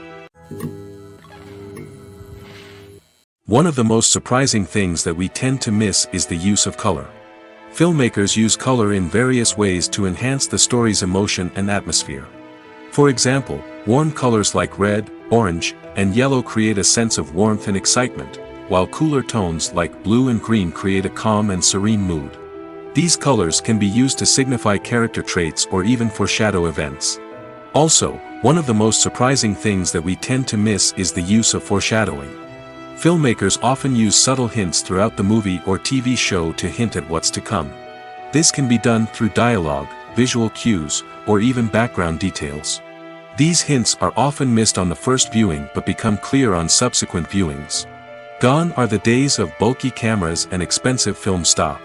One of the most surprising things that we tend to miss is the use of color. Filmmakers use color in various ways to enhance the story's emotion and atmosphere. For example, warm colors like red, orange, and yellow create a sense of warmth and excitement, while cooler tones like blue and green create a calm and serene mood. These colors can be used to signify character traits or even foreshadow events. Also, one of the most surprising things that we tend to miss is the use of foreshadowing. Filmmakers often use subtle hints throughout the movie or TV show to hint at what's to come. This can be done through dialogue, visual cues, or even background details. These hints are often missed on the first viewing but become clear on subsequent viewings. Gone are the days of bulky cameras and expensive film stock.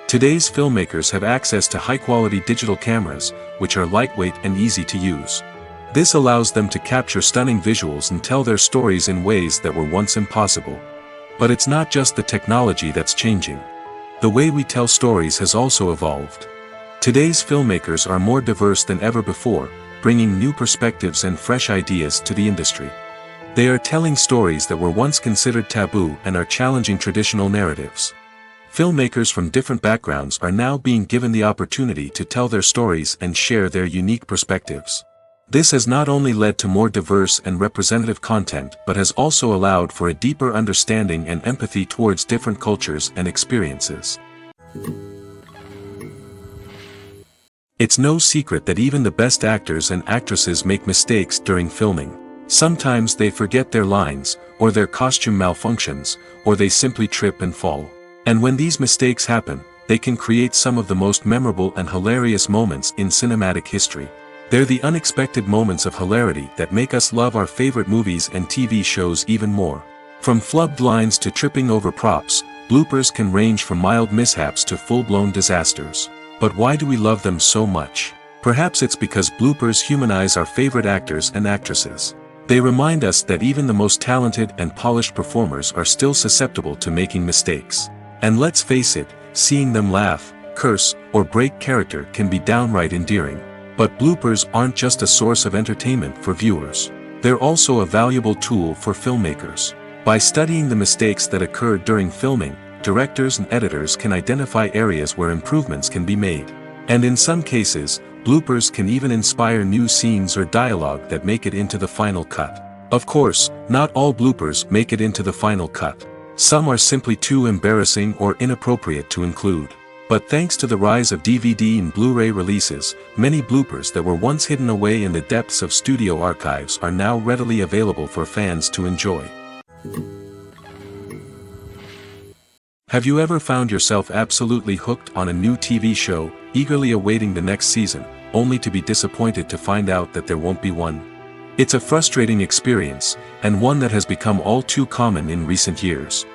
Today's filmmakers have access to high-quality digital cameras, which are lightweight and easy to use. This allows them to capture stunning visuals and tell their stories in ways that were once impossible. But it's not just the technology that's changing. The way we tell stories has also evolved. Today's filmmakers are more diverse than ever before, bringing new perspectives and fresh ideas to the industry. They are telling stories that were once considered taboo and are challenging traditional narratives. Filmmakers from different backgrounds are now being given the opportunity to tell their stories and share their unique perspectives. This has not only led to more diverse and representative content but has also allowed for a deeper understanding and empathy towards different cultures and experiences. It's no secret that even the best actors and actresses make mistakes during filming. Sometimes they forget their lines, or their costume malfunctions, or they simply trip and fall. And when these mistakes happen, they can create some of the most memorable and hilarious moments in cinematic history. They're the unexpected moments of hilarity that make us love our favorite movies and TV shows even more. From flubbed lines to tripping over props, bloopers can range from mild mishaps to full-blown disasters. But why do we love them so much? Perhaps it's because bloopers humanize our favorite actors and actresses. They remind us that even the most talented and polished performers are still susceptible to making mistakes. And let's face it, seeing them laugh, curse, or break character can be downright endearing. But bloopers aren't just a source of entertainment for viewers. They're also a valuable tool for filmmakers. By studying the mistakes that occurred during filming, directors and editors can identify areas where improvements can be made. And in some cases, bloopers can even inspire new scenes or dialogue that make it into the final cut. Of course, not all bloopers make it into the final cut. Some are simply too embarrassing or inappropriate to include. But thanks to the rise of DVD and Blu-ray releases, many bloopers that were once hidden away in the depths of studio archives are now readily available for fans to enjoy. Have you ever found yourself absolutely hooked on a new TV show, eagerly awaiting the next season, only to be disappointed to find out that there won't be one? It's a frustrating experience, and one that has become all too common in recent years.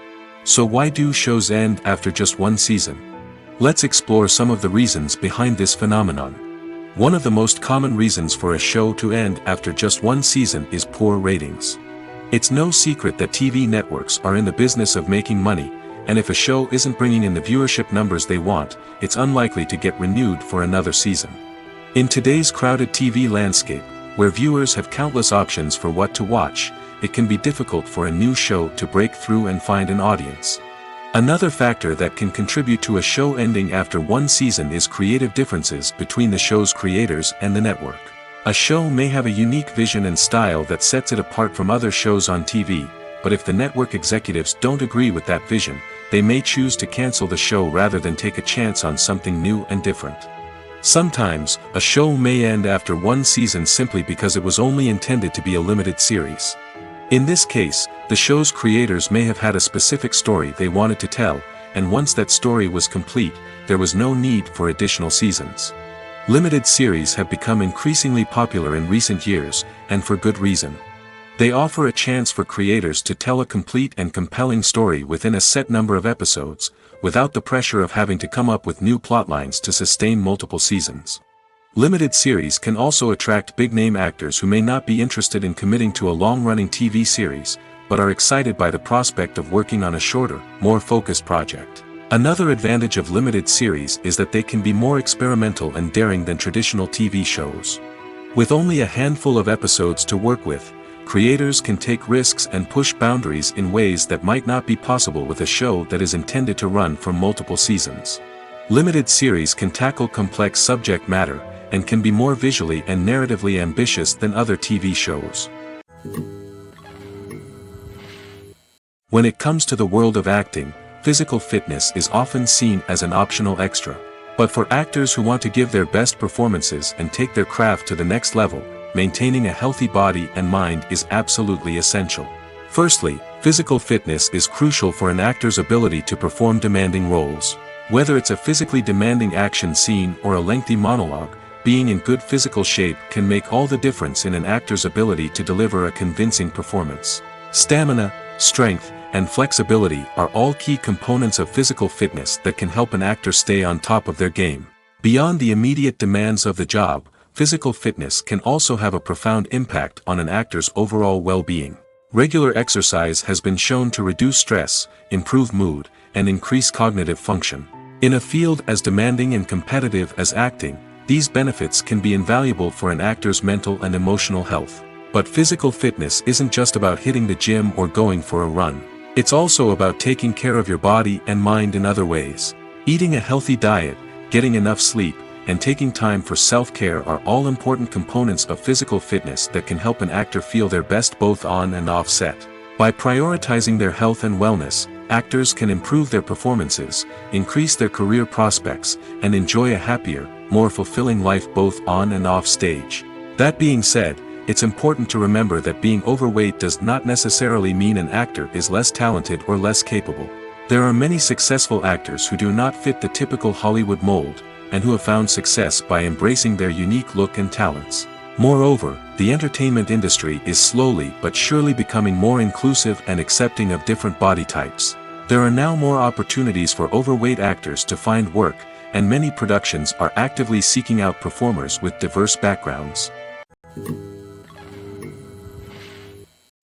So why do shows end after just one season? Let's explore some of the reasons behind this phenomenon. One of the most common reasons for a show to end after just one season is poor ratings. It's no secret that TV networks are in the business of making money, and if a show isn't bringing in the viewership numbers they want, it's unlikely to get renewed for another season. In today's crowded TV landscape, where viewers have countless options for what to watch, it can be difficult for a new show to break through and find an audience. Another factor that can contribute to a show ending after one season is creative differences between the show's creators and the network. A show may have a unique vision and style that sets it apart from other shows on TV, but if the network executives don't agree with that vision, they may choose to cancel the show rather than take a chance on something new and different. Sometimes, a show may end after one season simply because it was only intended to be a limited series. In this case, the show's creators may have had a specific story they wanted to tell, and once that story was complete, there was no need for additional seasons. Limited series have become increasingly popular in recent years, and for good reason. They offer a chance for creators to tell a complete and compelling story within a set number of episodes, without the pressure of having to come up with new plotlines to sustain multiple seasons. Limited series can also attract big-name actors who may not be interested in committing to a long-running TV series, but are excited by the prospect of working on a shorter, more focused project. Another advantage of limited series is that they can be more experimental and daring than traditional TV shows. With only a handful of episodes to work with, creators can take risks and push boundaries in ways that might not be possible with a show that is intended to run for multiple seasons. Limited series can tackle complex subject matter, and can be more visually and narratively ambitious than other TV shows. When it comes to the world of acting, physical fitness is often seen as an optional extra. But for actors who want to give their best performances and take their craft to the next level, maintaining a healthy body and mind is absolutely essential. Firstly, physical fitness is crucial for an actor's ability to perform demanding roles. Whether it's a physically demanding action scene or a lengthy monologue, being in good physical shape can make all the difference in an actor's ability to deliver a convincing performance. Stamina, strength, and flexibility are all key components of physical fitness that can help an actor stay on top of their game. Beyond the immediate demands of the job, physical fitness can also have a profound impact on an actor's overall well-being. Regular exercise has been shown to reduce stress, improve mood, and increase cognitive function. In a field as demanding and competitive as acting, these benefits can be invaluable for an actor's mental and emotional health. But physical fitness isn't just about hitting the gym or going for a run. It's also about taking care of your body and mind in other ways. Eating a healthy diet, getting enough sleep, and taking time for self-care are all important components of physical fitness that can help an actor feel their best both on and off set. By prioritizing their health and wellness, actors can improve their performances, increase their career prospects, and enjoy a happier, more fulfilling life both on and off stage. That being said, it's important to remember that being overweight does not necessarily mean an actor is less talented or less capable. There are many successful actors who do not fit the typical Hollywood mold, and who have found success by embracing their unique look and talents. Moreover, the entertainment industry is slowly but surely becoming more inclusive and accepting of different body types. There are now more opportunities for overweight actors to find work, and many productions are actively seeking out performers with diverse backgrounds.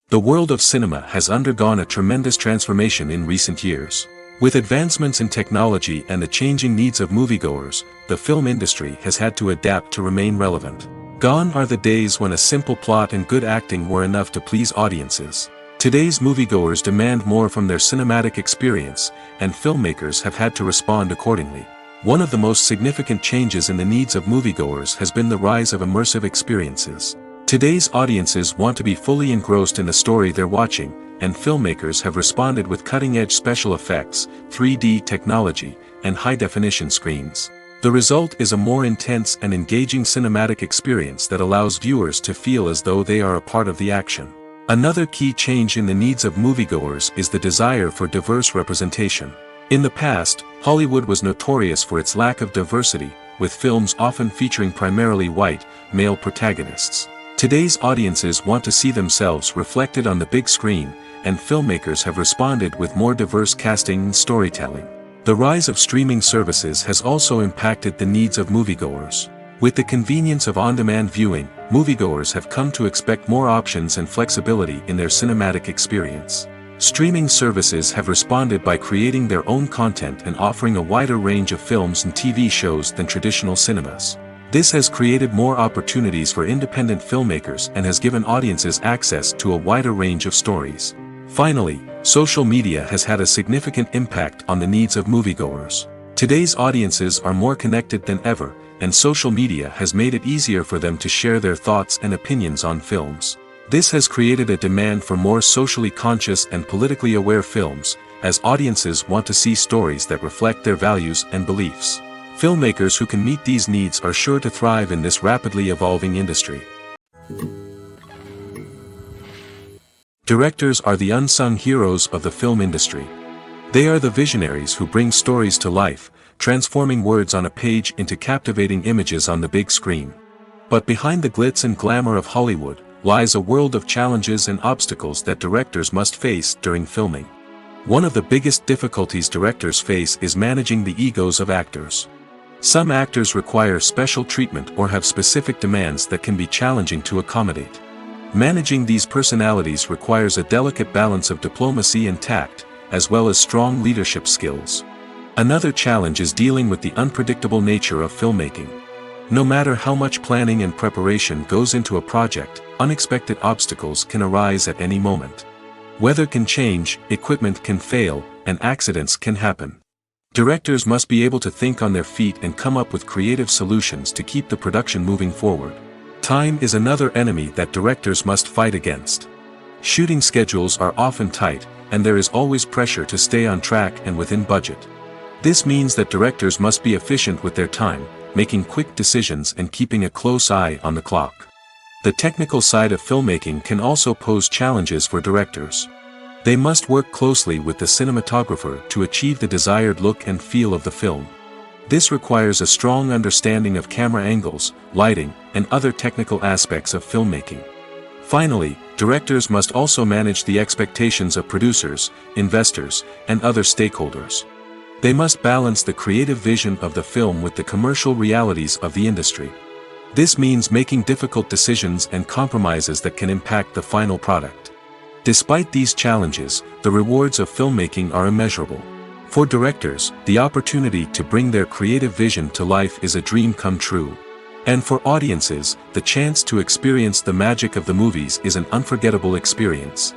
The world of cinema has undergone a tremendous transformation in recent years. With advancements in technology and the changing needs of moviegoers, the film industry has had to adapt to remain relevant. Gone are the days when a simple plot and good acting were enough to please audiences. Today's moviegoers demand more from their cinematic experience, and filmmakers have had to respond accordingly. One of the most significant changes in the needs of moviegoers has been the rise of immersive experiences. Today's audiences want to be fully engrossed in the story they're watching, and filmmakers have responded with cutting-edge special effects, 3D technology, and high-definition screens. The result is a more intense and engaging cinematic experience that allows viewers to feel as though they are a part of the action. Another key change in the needs of moviegoers is the desire for diverse representation. In the past, Hollywood was notorious for its lack of diversity, with films often featuring primarily white, male protagonists. Today's audiences want to see themselves reflected on the big screen, and filmmakers have responded with more diverse casting and storytelling. The rise of streaming services has also impacted the needs of moviegoers. With the convenience of on-demand viewing, moviegoers have come to expect more options and flexibility in their cinematic experience. Streaming services have responded by creating their own content and offering a wider range of films and TV shows than traditional cinemas. This has created more opportunities for independent filmmakers and has given audiences access to a wider range of stories. Finally, social media has had a significant impact on the needs of moviegoers. Today's audiences are more connected than ever, and social media has made it easier for them to share their thoughts and opinions on films. This has created a demand for more socially conscious and politically aware films, as audiences want to see stories that reflect their values and beliefs. Filmmakers who can meet these needs are sure to thrive in this rapidly evolving industry. Directors are the unsung heroes of the film industry. They are the visionaries who bring stories to life, transforming words on a page into captivating images on the big screen. But behind the glitz and glamour of Hollywood, lies a world of challenges and obstacles that directors must face during filming. One of the biggest difficulties directors face is managing the egos of actors. Some actors require special treatment or have specific demands that can be challenging to accommodate. Managing these personalities requires a delicate balance of diplomacy and tact, as well as strong leadership skills. Another challenge is dealing with the unpredictable nature of filmmaking. No matter how much planning and preparation goes into a project, unexpected obstacles can arise at any moment. Weather can change, equipment can fail, and accidents can happen. Directors must be able to think on their feet and come up with creative solutions to keep the production moving forward. Time is another enemy that directors must fight against. Shooting schedules are often tight, and there is always pressure to stay on track and within budget. This means that directors must be efficient with their time, making quick decisions and keeping a close eye on the clock. The technical side of filmmaking can also pose challenges for directors. They must work closely with the cinematographer to achieve the desired look and feel of the film. This requires a strong understanding of camera angles, lighting, and other technical aspects of filmmaking. Finally, directors must also manage the expectations of producers, investors, and other stakeholders. They must balance the creative vision of the film with the commercial realities of the industry. This means making difficult decisions and compromises that can impact the final product. Despite these challenges, the rewards of filmmaking are immeasurable. For directors, the opportunity to bring their creative vision to life is a dream come true. And for audiences, the chance to experience the magic of the movies is an unforgettable experience.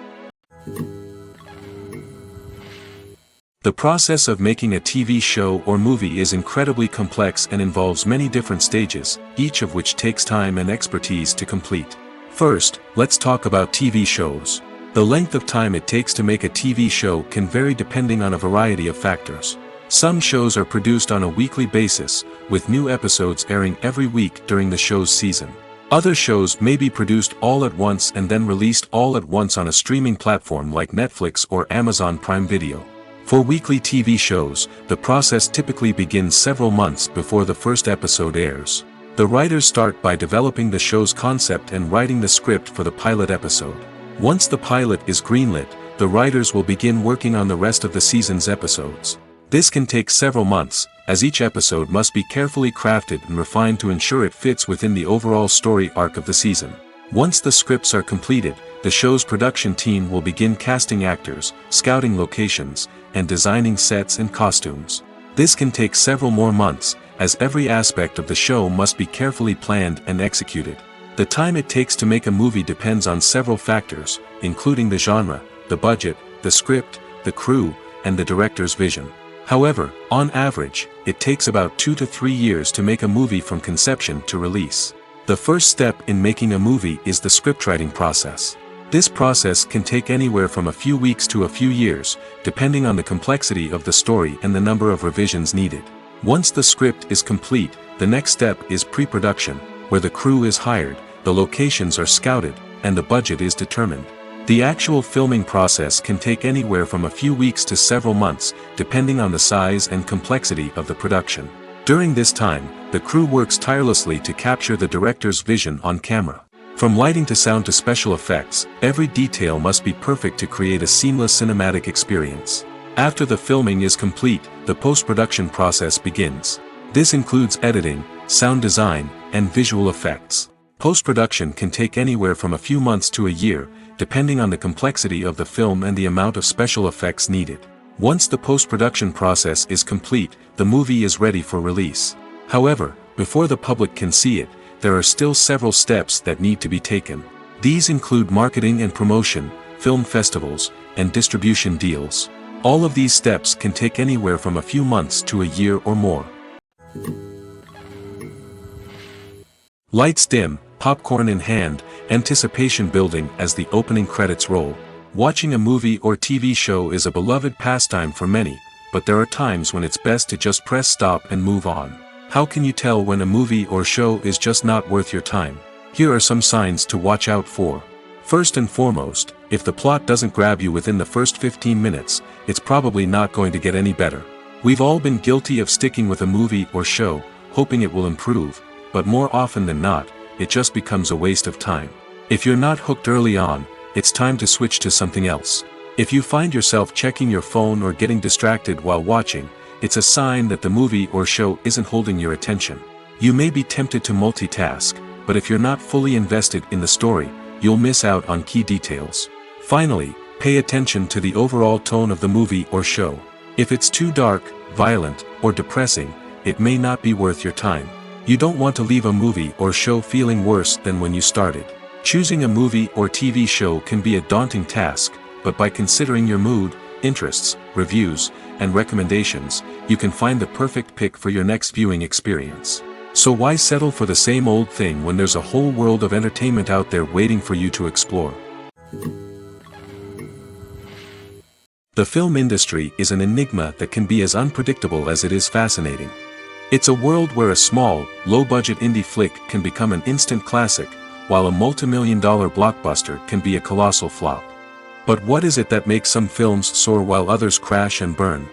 The process of making a TV show or movie is incredibly complex and involves many different stages, each of which takes time and expertise to complete. First, let's talk about TV shows. The length of time it takes to make a TV show can vary depending on a variety of factors. Some shows are produced on a weekly basis, with new episodes airing every week during the show's season. Other shows may be produced all at once and then released all at once on a streaming platform like Netflix or Amazon Prime Video. For weekly TV shows, the process typically begins several months before the first episode airs. The writers start by developing the show's concept and writing the script for the pilot episode. Once the pilot is greenlit, the writers will begin working on the rest of the season's episodes. This can take several months, as each episode must be carefully crafted and refined to ensure it fits within the overall story arc of the season. Once the scripts are completed, the show's production team will begin casting actors, scouting locations, and designing sets and costumes. This can take several more months, as every aspect of the show must be carefully planned and executed. The time it takes to make a movie depends on several factors, including the genre, the budget, the script, the crew, and the director's vision. However, on average, it takes about 2 to 3 years to make a movie from conception to release. The first step in making a movie is the scriptwriting process. This process can take anywhere from a few weeks to a few years, depending on the complexity of the story and the number of revisions needed. Once the script is complete, the next step is pre-production, where the crew is hired, the locations are scouted, and the budget is determined. The actual filming process can take anywhere from a few weeks to several months, depending on the size and complexity of the production. During this time, the crew works tirelessly to capture the director's vision on camera. From lighting to sound to special effects, every detail must be perfect to create a seamless cinematic experience. After the filming is complete, the post-production process begins. This includes editing, sound design, and visual effects. Post-production can take anywhere from a few months to a year, depending on the complexity of the film and the amount of special effects needed. Once the post-production process is complete, the movie is ready for release. However, before the public can see it, there are still several steps that need to be taken. These include marketing and promotion, film festivals, and distribution deals. All of these steps can take anywhere from a few months to a year or more. Lights dim, popcorn in hand, anticipation building as the opening credits roll. Watching a movie or TV show is a beloved pastime for many, but there are times when it's best to just press stop and move on. How can you tell when a movie or show is just not worth your time? Here are some signs to watch out for. First and foremost, if the plot doesn't grab you within the first 15 minutes, it's probably not going to get any better. We've all been guilty of sticking with a movie or show, hoping it will improve, but more often than not, it just becomes a waste of time. If you're not hooked early on, it's time to switch to something else. If you find yourself checking your phone or getting distracted while watching, it's a sign that the movie or show isn't holding your attention. You may be tempted to multitask, but if you're not fully invested in the story, you'll miss out on key details. Finally, pay attention to the overall tone of the movie or show. If it's too dark, violent, or depressing, it may not be worth your time. You don't want to leave a movie or show feeling worse than when you started. Choosing a movie or TV show can be a daunting task, but by considering your mood, interests, reviews, and recommendations, you can find the perfect pick for your next viewing experience. So why settle for the same old thing when there's a whole world of entertainment out there waiting for you to explore? The film industry is an enigma that can be as unpredictable as it is fascinating. It's a world where a small, low-budget indie flick can become an instant classic, while a multi-million-dollar blockbuster can be a colossal flop. But what is it that makes some films soar while others crash and burn?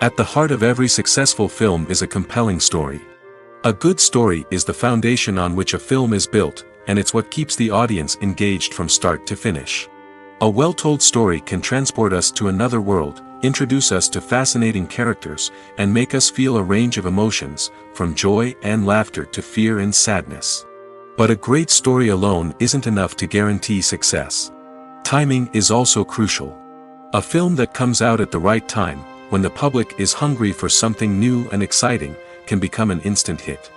At the heart of every successful film is a compelling story. A good story is the foundation on which a film is built, and it's what keeps the audience engaged from start to finish. A well-told story can transport us to another world, introduce us to fascinating characters, and make us feel a range of emotions, from joy and laughter to fear and sadness. But a great story alone isn't enough to guarantee success. Timing is also crucial. A film that comes out at the right time, when the public is hungry for something new and exciting, can become an instant hit.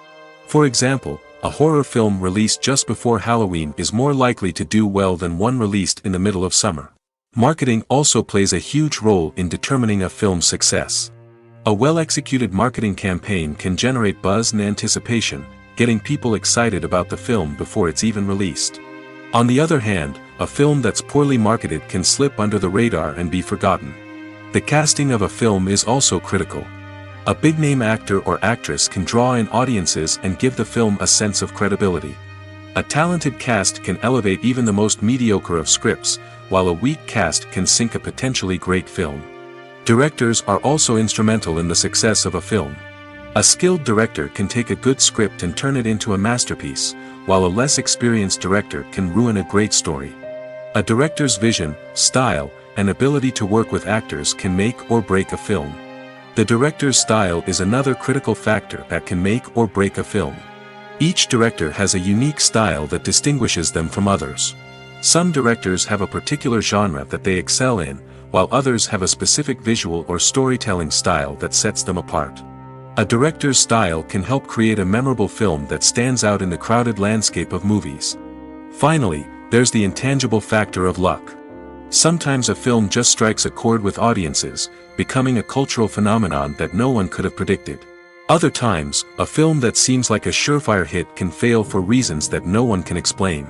For example, a horror film released just before Halloween is more likely to do well than one released in the middle of summer. Marketing also plays a huge role in determining a film's success. A well-executed marketing campaign can generate buzz and anticipation, getting people excited about the film before it's even released. On the other hand, a film that's poorly marketed can slip under the radar and be forgotten. The casting of a film is also critical. A big-name actor or actress can draw in audiences and give the film a sense of credibility. A talented cast can elevate even the most mediocre of scripts, while a weak cast can sink a potentially great film. Directors are also instrumental in the success of a film. A skilled director can take a good script and turn it into a masterpiece, while a less experienced director can ruin a great story. A director's vision, style, and ability to work with actors can make or break a film. The director's style is another critical factor that can make or break a film. Each director has a unique style that distinguishes them from others. Some directors have a particular genre that they excel in, while others have a specific visual or storytelling style that sets them apart. A director's style can help create a memorable film that stands out in the crowded landscape of movies. Finally, there's the intangible factor of luck. Sometimes a film just strikes a chord with audiences, becoming a cultural phenomenon that no one could have predicted. Other times, a film that seems like a surefire hit can fail for reasons that no one can explain.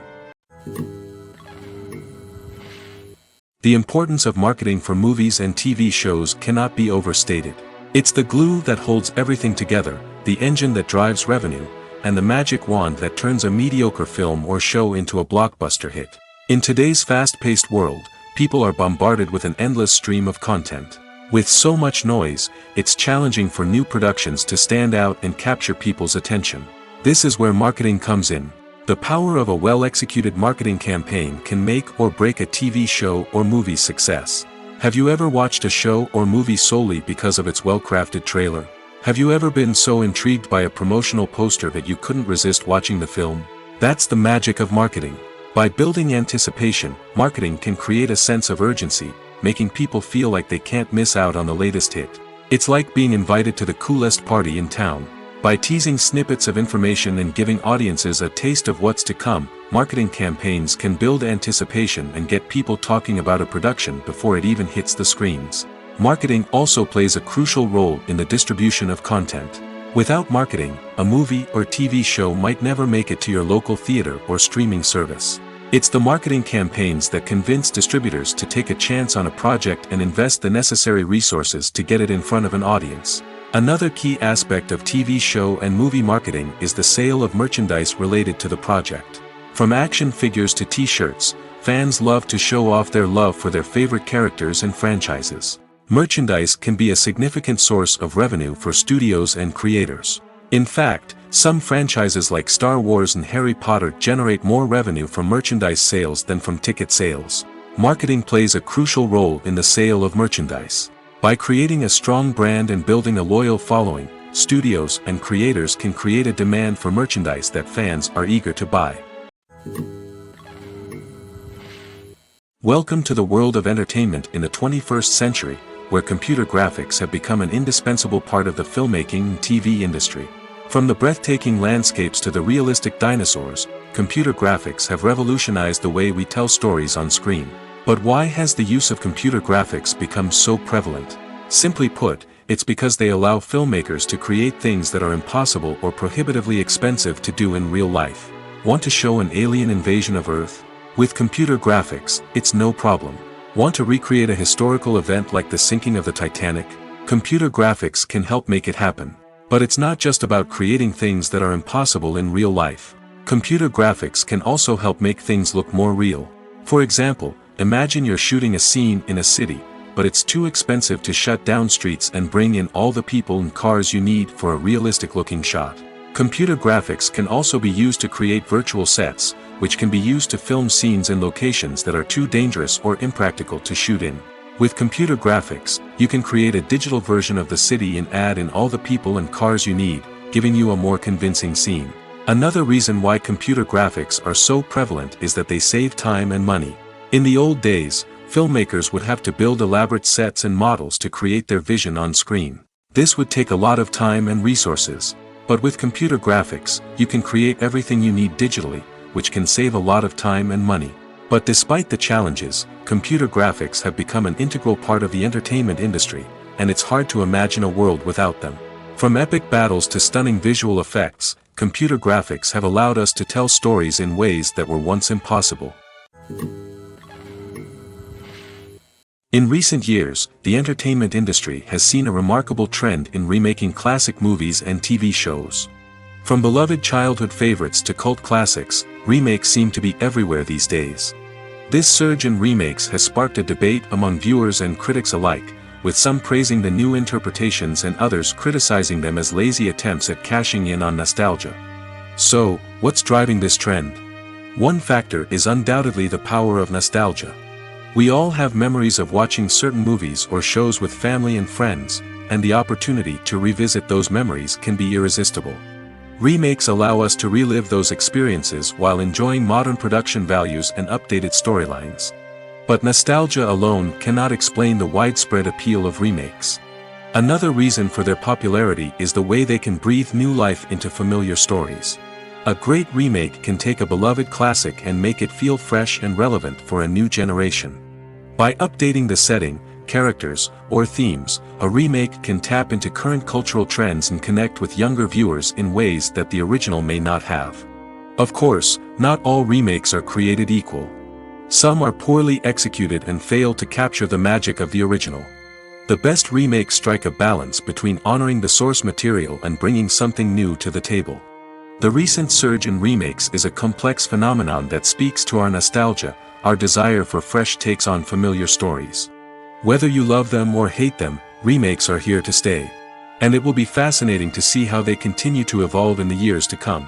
The importance of marketing for movies and TV shows cannot be overstated. It's the glue that holds everything together, the engine that drives revenue, and the magic wand that turns a mediocre film or show into a blockbuster hit. In today's fast-paced world, people are bombarded with an endless stream of content. With so much noise, it's challenging for new productions to stand out and capture people's attention. This is where marketing comes in. The power of a well-executed marketing campaign can make or break a TV show or movie's success. Have you ever watched a show or movie solely because of its well-crafted trailer? Have you ever been so intrigued by a promotional poster that you couldn't resist watching the film? That's the magic of marketing. By building anticipation, marketing can create a sense of urgency, making people feel like they can't miss out on the latest hit. It's like being invited to the coolest party in town. By teasing snippets of information and giving audiences a taste of what's to come, marketing campaigns can build anticipation and get people talking about a production before it even hits the screens. Marketing also plays a crucial role in the distribution of content. Without marketing, a movie or TV show might never make it to your local theater or streaming service. It's the marketing campaigns that convince distributors to take a chance on a project and invest the necessary resources to get it in front of an audience. Another key aspect of TV show and movie marketing is the sale of merchandise related to the project. From action figures to t-shirts, fans love to show off their love for their favorite characters and franchises. Merchandise can be a significant source of revenue for studios and creators. In fact, Some franchises like Star Wars and Harry Potter generate more revenue from merchandise sales than from ticket sales. Marketing plays a crucial role in the sale of merchandise. By creating a strong brand and building a loyal following, studios and creators can create a demand for merchandise that fans are eager to buy. Welcome to the world of entertainment in the 21st century, where computer graphics have become an indispensable part of the filmmaking and TV industry. From the breathtaking landscapes to the realistic dinosaurs, computer graphics have revolutionized the way we tell stories on screen. But why has the use of computer graphics become so prevalent? Simply put, it's because they allow filmmakers to create things that are impossible or prohibitively expensive to do in real life. Want to show an alien invasion of Earth? With computer graphics, it's no problem. Want to recreate a historical event like the sinking of the Titanic? Computer graphics can help make it happen. But it's not just about creating things that are impossible in real life. Computer graphics can also help make things look more real. For example, imagine you're shooting a scene in a city, but it's too expensive to shut down streets and bring in all the people and cars you need for a realistic-looking shot. Computer graphics can also be used to create virtual sets, which can be used to film scenes in locations that are too dangerous or impractical to shoot in. With computer graphics, you can create a digital version of the city and add in all the people and cars you need, giving you a more convincing scene. Another reason why computer graphics are so prevalent is that they save time and money. In the old days, filmmakers would have to build elaborate sets and models to create their vision on screen. This would take a lot of time and resources. But with computer graphics, you can create everything you need digitally, which can save a lot of time and money. But despite the challenges, computer graphics have become an integral part of the entertainment industry, and it's hard to imagine a world without them. From epic battles to stunning visual effects, computer graphics have allowed us to tell stories in ways that were once impossible. In recent years, the entertainment industry has seen a remarkable trend in remaking classic movies and TV shows. From beloved childhood favorites to cult classics, remakes seem to be everywhere these days. This surge in remakes has sparked a debate among viewers and critics alike, with some praising the new interpretations and others criticizing them as lazy attempts at cashing in on nostalgia. So, what's driving this trend? One factor is undoubtedly the power of nostalgia. We all have memories of watching certain movies or shows with family and friends, and the opportunity to revisit those memories can be irresistible. Remakes allow us to relive those experiences while enjoying modern production values and updated storylines. But nostalgia alone cannot explain the widespread appeal of remakes. Another reason for their popularity is the way they can breathe new life into familiar stories. A great remake can take a beloved classic and make it feel fresh and relevant for a new generation. By updating the setting, characters, or themes, a remake can tap into current cultural trends and connect with younger viewers in ways that the original may not have. Of course, not all remakes are created equal. Some are poorly executed and fail to capture the magic of the original. The best remakes strike a balance between honoring the source material and bringing something new to the table. The recent surge in remakes is a complex phenomenon that speaks to our nostalgia, our desire for fresh takes on familiar stories. Whether you love them or hate them, remakes are here to stay. And it will be fascinating to see how they continue to evolve in the years to come.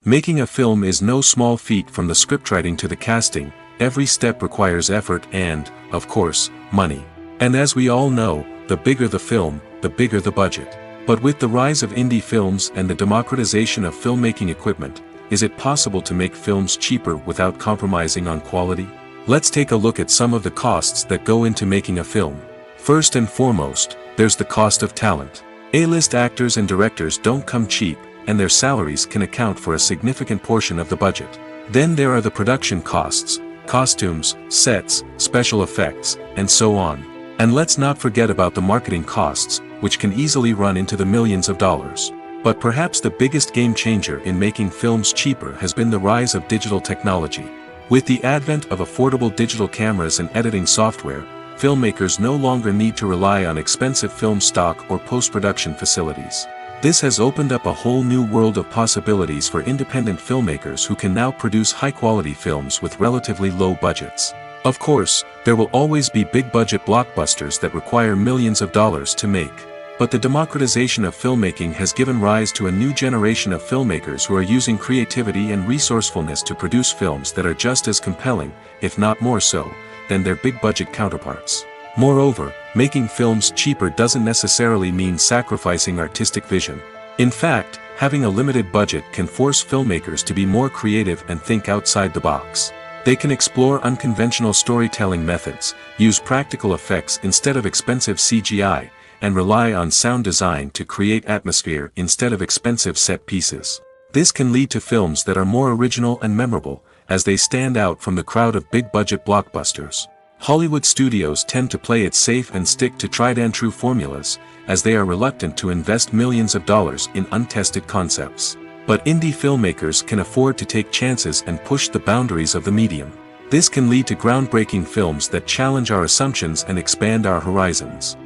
Making a film is no small feat. From the scriptwriting to the casting, every step requires effort and, of course, money. And as we all know, the bigger the film, the bigger the budget. But with the rise of indie films and the democratization of filmmaking equipment, is it possible to make films cheaper without compromising on quality? Let's take a look at some of the costs that go into making a film. First and foremost, there's the cost of talent. A-list actors and directors don't come cheap, and their salaries can account for a significant portion of the budget. Then there are the production costs, costumes, sets, special effects, and so on. And let's not forget about the marketing costs, which can easily run into the millions of dollars. But perhaps the biggest game changer in making films cheaper has been the rise of digital technology. With the advent of affordable digital cameras and editing software, filmmakers no longer need to rely on expensive film stock or post-production facilities. This has opened up a whole new world of possibilities for independent filmmakers who can now produce high-quality films with relatively low budgets. Of course, there will always be big-budget blockbusters that require millions of dollars to make. But the democratization of filmmaking has given rise to a new generation of filmmakers who are using creativity and resourcefulness to produce films that are just as compelling, if not more so, than their big-budget counterparts. Moreover, making films cheaper doesn't necessarily mean sacrificing artistic vision. In fact, having a limited budget can force filmmakers to be more creative and think outside the box. They can explore unconventional storytelling methods, use practical effects instead of expensive CGI, and rely on sound design to create atmosphere instead of expensive set pieces. This can lead to films that are more original and memorable, as they stand out from the crowd of big-budget blockbusters. Hollywood studios tend to play it safe and stick to tried-and-true formulas, as they are reluctant to invest millions of dollars in untested concepts. But indie filmmakers can afford to take chances and push the boundaries of the medium. This can lead to groundbreaking films that challenge our assumptions and expand our horizons.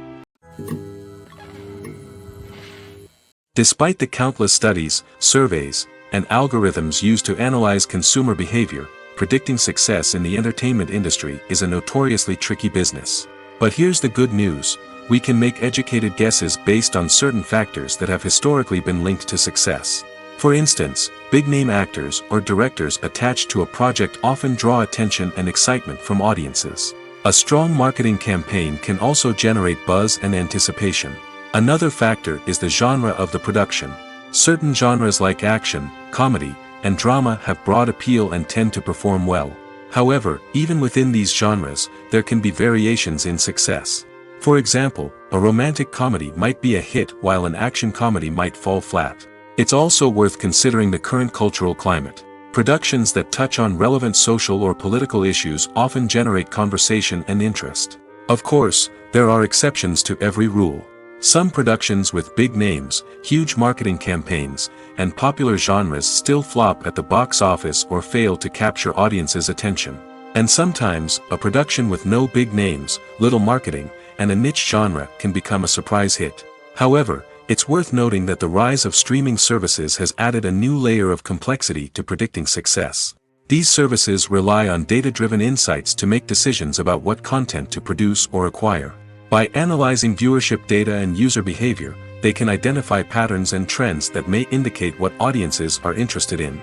Despite the countless studies, surveys, and algorithms used to analyze consumer behavior, predicting success in the entertainment industry is a notoriously tricky business. But here's the good news: we can make educated guesses based on certain factors that have historically been linked to success. For instance, big-name actors or directors attached to a project often draw attention and excitement from audiences. A strong marketing campaign can also generate buzz and anticipation. Another factor is the genre of the production. Certain genres like action, comedy, and drama have broad appeal and tend to perform well. However, even within these genres, there can be variations in success. For example, a romantic comedy might be a hit while an action comedy might fall flat. It's also worth considering the current cultural climate. Productions that touch on relevant social or political issues often generate conversation and interest. Of course, there are exceptions to every rule. Some productions with big names, huge marketing campaigns, and popular genres still flop at the box office or fail to capture audiences' attention. And sometimes, a production with no big names, little marketing, and a niche genre can become a surprise hit. However, it's worth noting that the rise of streaming services has added a new layer of complexity to predicting success. These services rely on data-driven insights to make decisions about what content to produce or acquire. By analyzing viewership data and user behavior, they can identify patterns and trends that may indicate what audiences are interested in.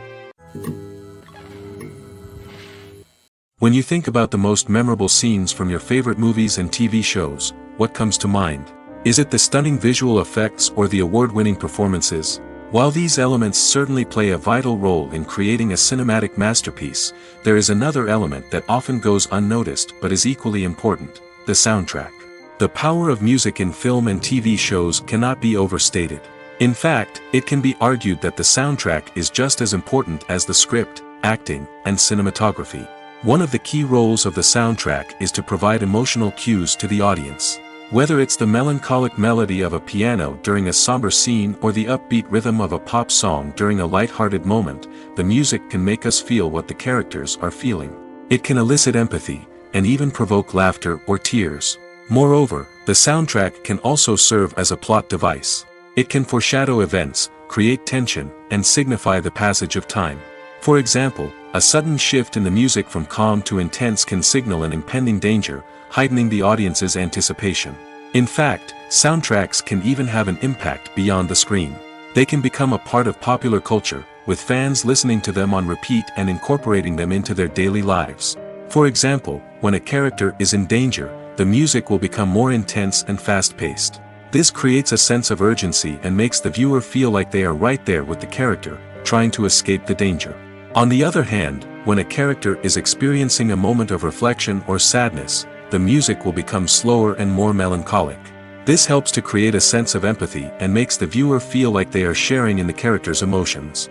When you think about the most memorable scenes from your favorite movies and TV shows, what comes to mind? Is it the stunning visual effects or the award-winning performances? While these elements certainly play a vital role in creating a cinematic masterpiece, there is another element that often goes unnoticed but is equally important: the soundtrack. The power of music in film and TV shows cannot be overstated. In fact, it can be argued that the soundtrack is just as important as the script, acting, and cinematography. One of the key roles of the soundtrack is to provide emotional cues to the audience. Whether it's the melancholic melody of a piano during a somber scene or the upbeat rhythm of a pop song during a light-hearted moment, the music can make us feel what the characters are feeling. It can elicit empathy, and even provoke laughter or tears. Moreover, the soundtrack can also serve as a plot device. It can foreshadow events, create tension, and signify the passage of time. For example, a sudden shift in the music from calm to intense can signal an impending danger, heightening the audience's anticipation. In fact, soundtracks can even have an impact beyond the screen. They can become a part of popular culture, with fans listening to them on repeat and incorporating them into their daily lives. For example, when a character is in danger, the music will become more intense and fast-paced. This creates a sense of urgency and makes the viewer feel like they are right there with the character, trying to escape the danger. On the other hand, when a character is experiencing a moment of reflection or sadness, the music will become slower and more melancholic. This helps to create a sense of empathy and makes the viewer feel like they are sharing in the character's emotions.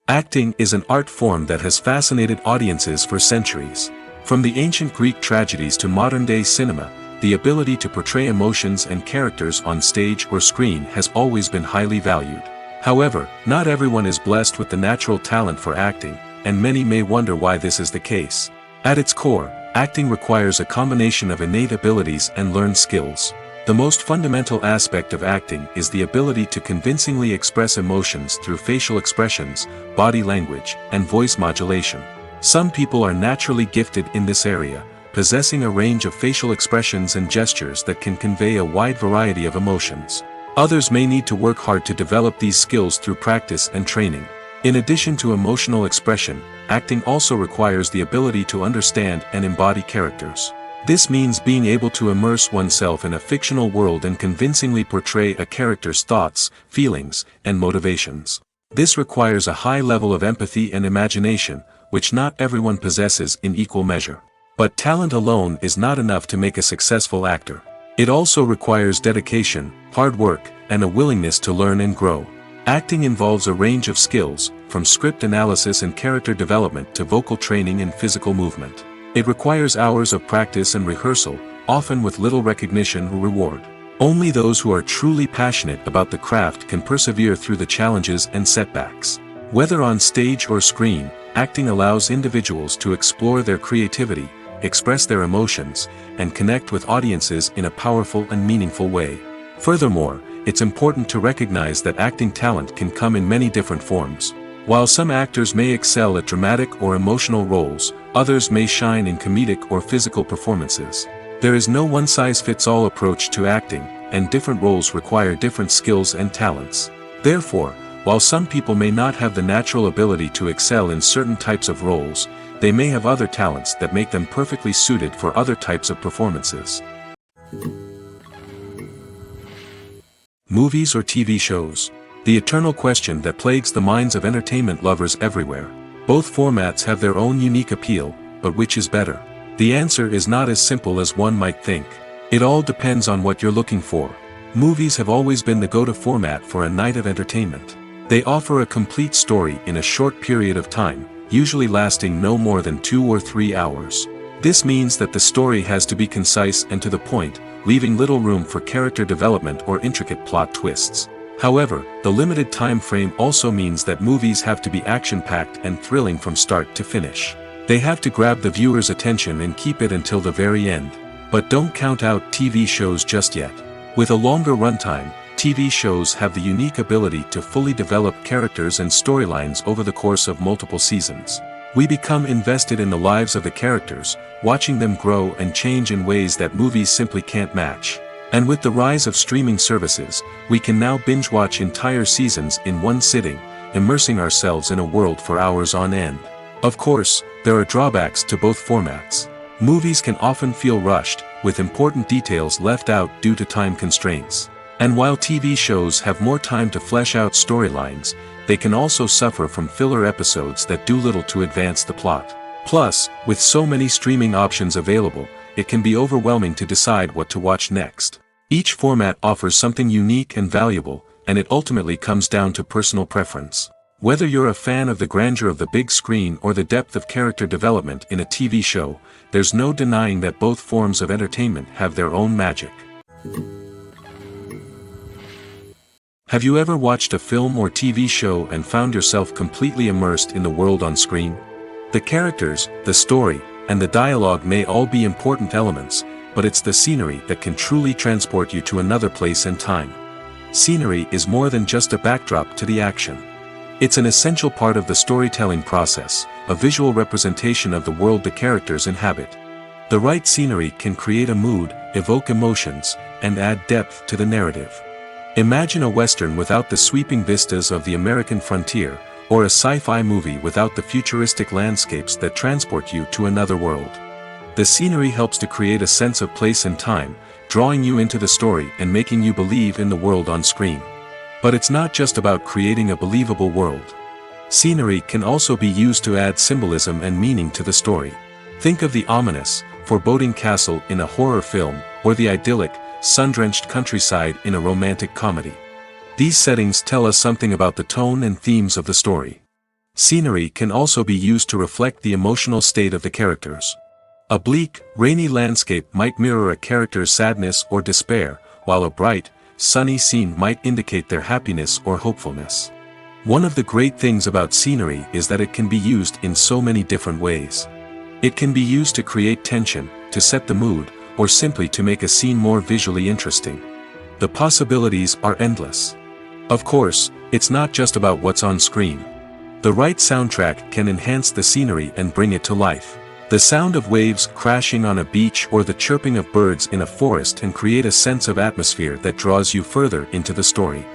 Acting is an art form that has fascinated audiences for centuries. From the ancient Greek tragedies to modern-day cinema, the ability to portray emotions and characters on stage or screen has always been highly valued. However, not everyone is blessed with the natural talent for acting, and many may wonder why this is the case. At its core, acting requires a combination of innate abilities and learned skills. The most fundamental aspect of acting is the ability to convincingly express emotions through facial expressions, body language, and voice modulation. Some people are naturally gifted in this area, possessing a range of facial expressions and gestures that can convey a wide variety of emotions. Others may need to work hard to develop these skills through practice and training. In addition to emotional expression, acting also requires the ability to understand and embody characters. This means being able to immerse oneself in a fictional world and convincingly portray a character's thoughts, feelings, and motivations. This requires a high level of empathy and imagination, which not everyone possesses in equal measure. But talent alone is not enough to make a successful actor. It also requires dedication, hard work, and a willingness to learn and grow. Acting involves a range of skills, from script analysis and character development to vocal training and physical movement. It requires hours of practice and rehearsal, often with little recognition or reward. Only those who are truly passionate about the craft can persevere through the challenges and setbacks. Whether on stage or screen, acting allows individuals to explore their creativity, express their emotions, and connect with audiences in a powerful and meaningful way. Furthermore, it's important to recognize that acting talent can come in many different forms. While some actors may excel at dramatic or emotional roles, others may shine in comedic or physical performances. There is no one-size-fits-all approach to acting, and different roles require different skills and talents. Therefore, while some people may not have the natural ability to excel in certain types of roles, they may have other talents that make them perfectly suited for other types of performances. Movies or TV shows? The eternal question that plagues the minds of entertainment lovers everywhere. Both formats have their own unique appeal, but which is better? The answer is not as simple as one might think. It all depends on what you're looking for. Movies have always been the go-to format for a night of entertainment. They offer a complete story in a short period of time, usually lasting no more than 2 or 3 hours. This means that the story has to be concise and to the point, leaving little room for character development or intricate plot twists. However, the limited time frame also means that movies have to be action-packed and thrilling from start to finish. They have to grab the viewer's attention and keep it until the very end. But don't count out TV shows just yet. With a longer runtime, TV shows have the unique ability to fully develop characters and storylines over the course of multiple seasons. We become invested in the lives of the characters, watching them grow and change in ways that movies simply can't match. And with the rise of streaming services, we can now binge-watch entire seasons in one sitting, immersing ourselves in a world for hours on end. Of course, there are drawbacks to both formats. Movies can often feel rushed, with important details left out due to time constraints. And while TV shows have more time to flesh out storylines, they can also suffer from filler episodes that do little to advance the plot. Plus, with so many streaming options available, it can be overwhelming to decide what to watch next. Each format offers something unique and valuable, and it ultimately comes down to personal preference. Whether you're a fan of the grandeur of the big screen or the depth of character development in a TV show, there's no denying that both forms of entertainment have their own magic. Have you ever watched a film or TV show and found yourself completely immersed in the world on screen? The characters, the story, and the dialogue may all be important elements, but it's the scenery that can truly transport you to another place and time. Scenery is more than just a backdrop to the action. It's an essential part of the storytelling process, a visual representation of the world the characters inhabit. The right scenery can create a mood, evoke emotions, and add depth to the narrative. Imagine a Western without the sweeping vistas of the American frontier, or a sci-fi movie without the futuristic landscapes that transport you to another world. The scenery helps to create a sense of place and time, drawing you into the story and making you believe in the world on screen. But it's not just about creating a believable world. Scenery can also be used to add symbolism and meaning to the story. Think of the ominous, foreboding castle in a horror film, or the idyllic, sun-drenched countryside in a romantic comedy. These settings tell us something about the tone and themes of the story. Scenery can also be used to reflect the emotional state of the characters. A bleak, rainy landscape might mirror a character's sadness or despair, while a bright, sunny scene might indicate their happiness or hopefulness. One of the great things about scenery is that it can be used in so many different ways. It can be used to create tension, to set the mood, or simply to make a scene more visually interesting. The possibilities are endless. Of course, it's not just about what's on screen. The right soundtrack can enhance the scenery and bring it to life. The sound of waves crashing on a beach or the chirping of birds in a forest can create a sense of atmosphere that draws you further into the story.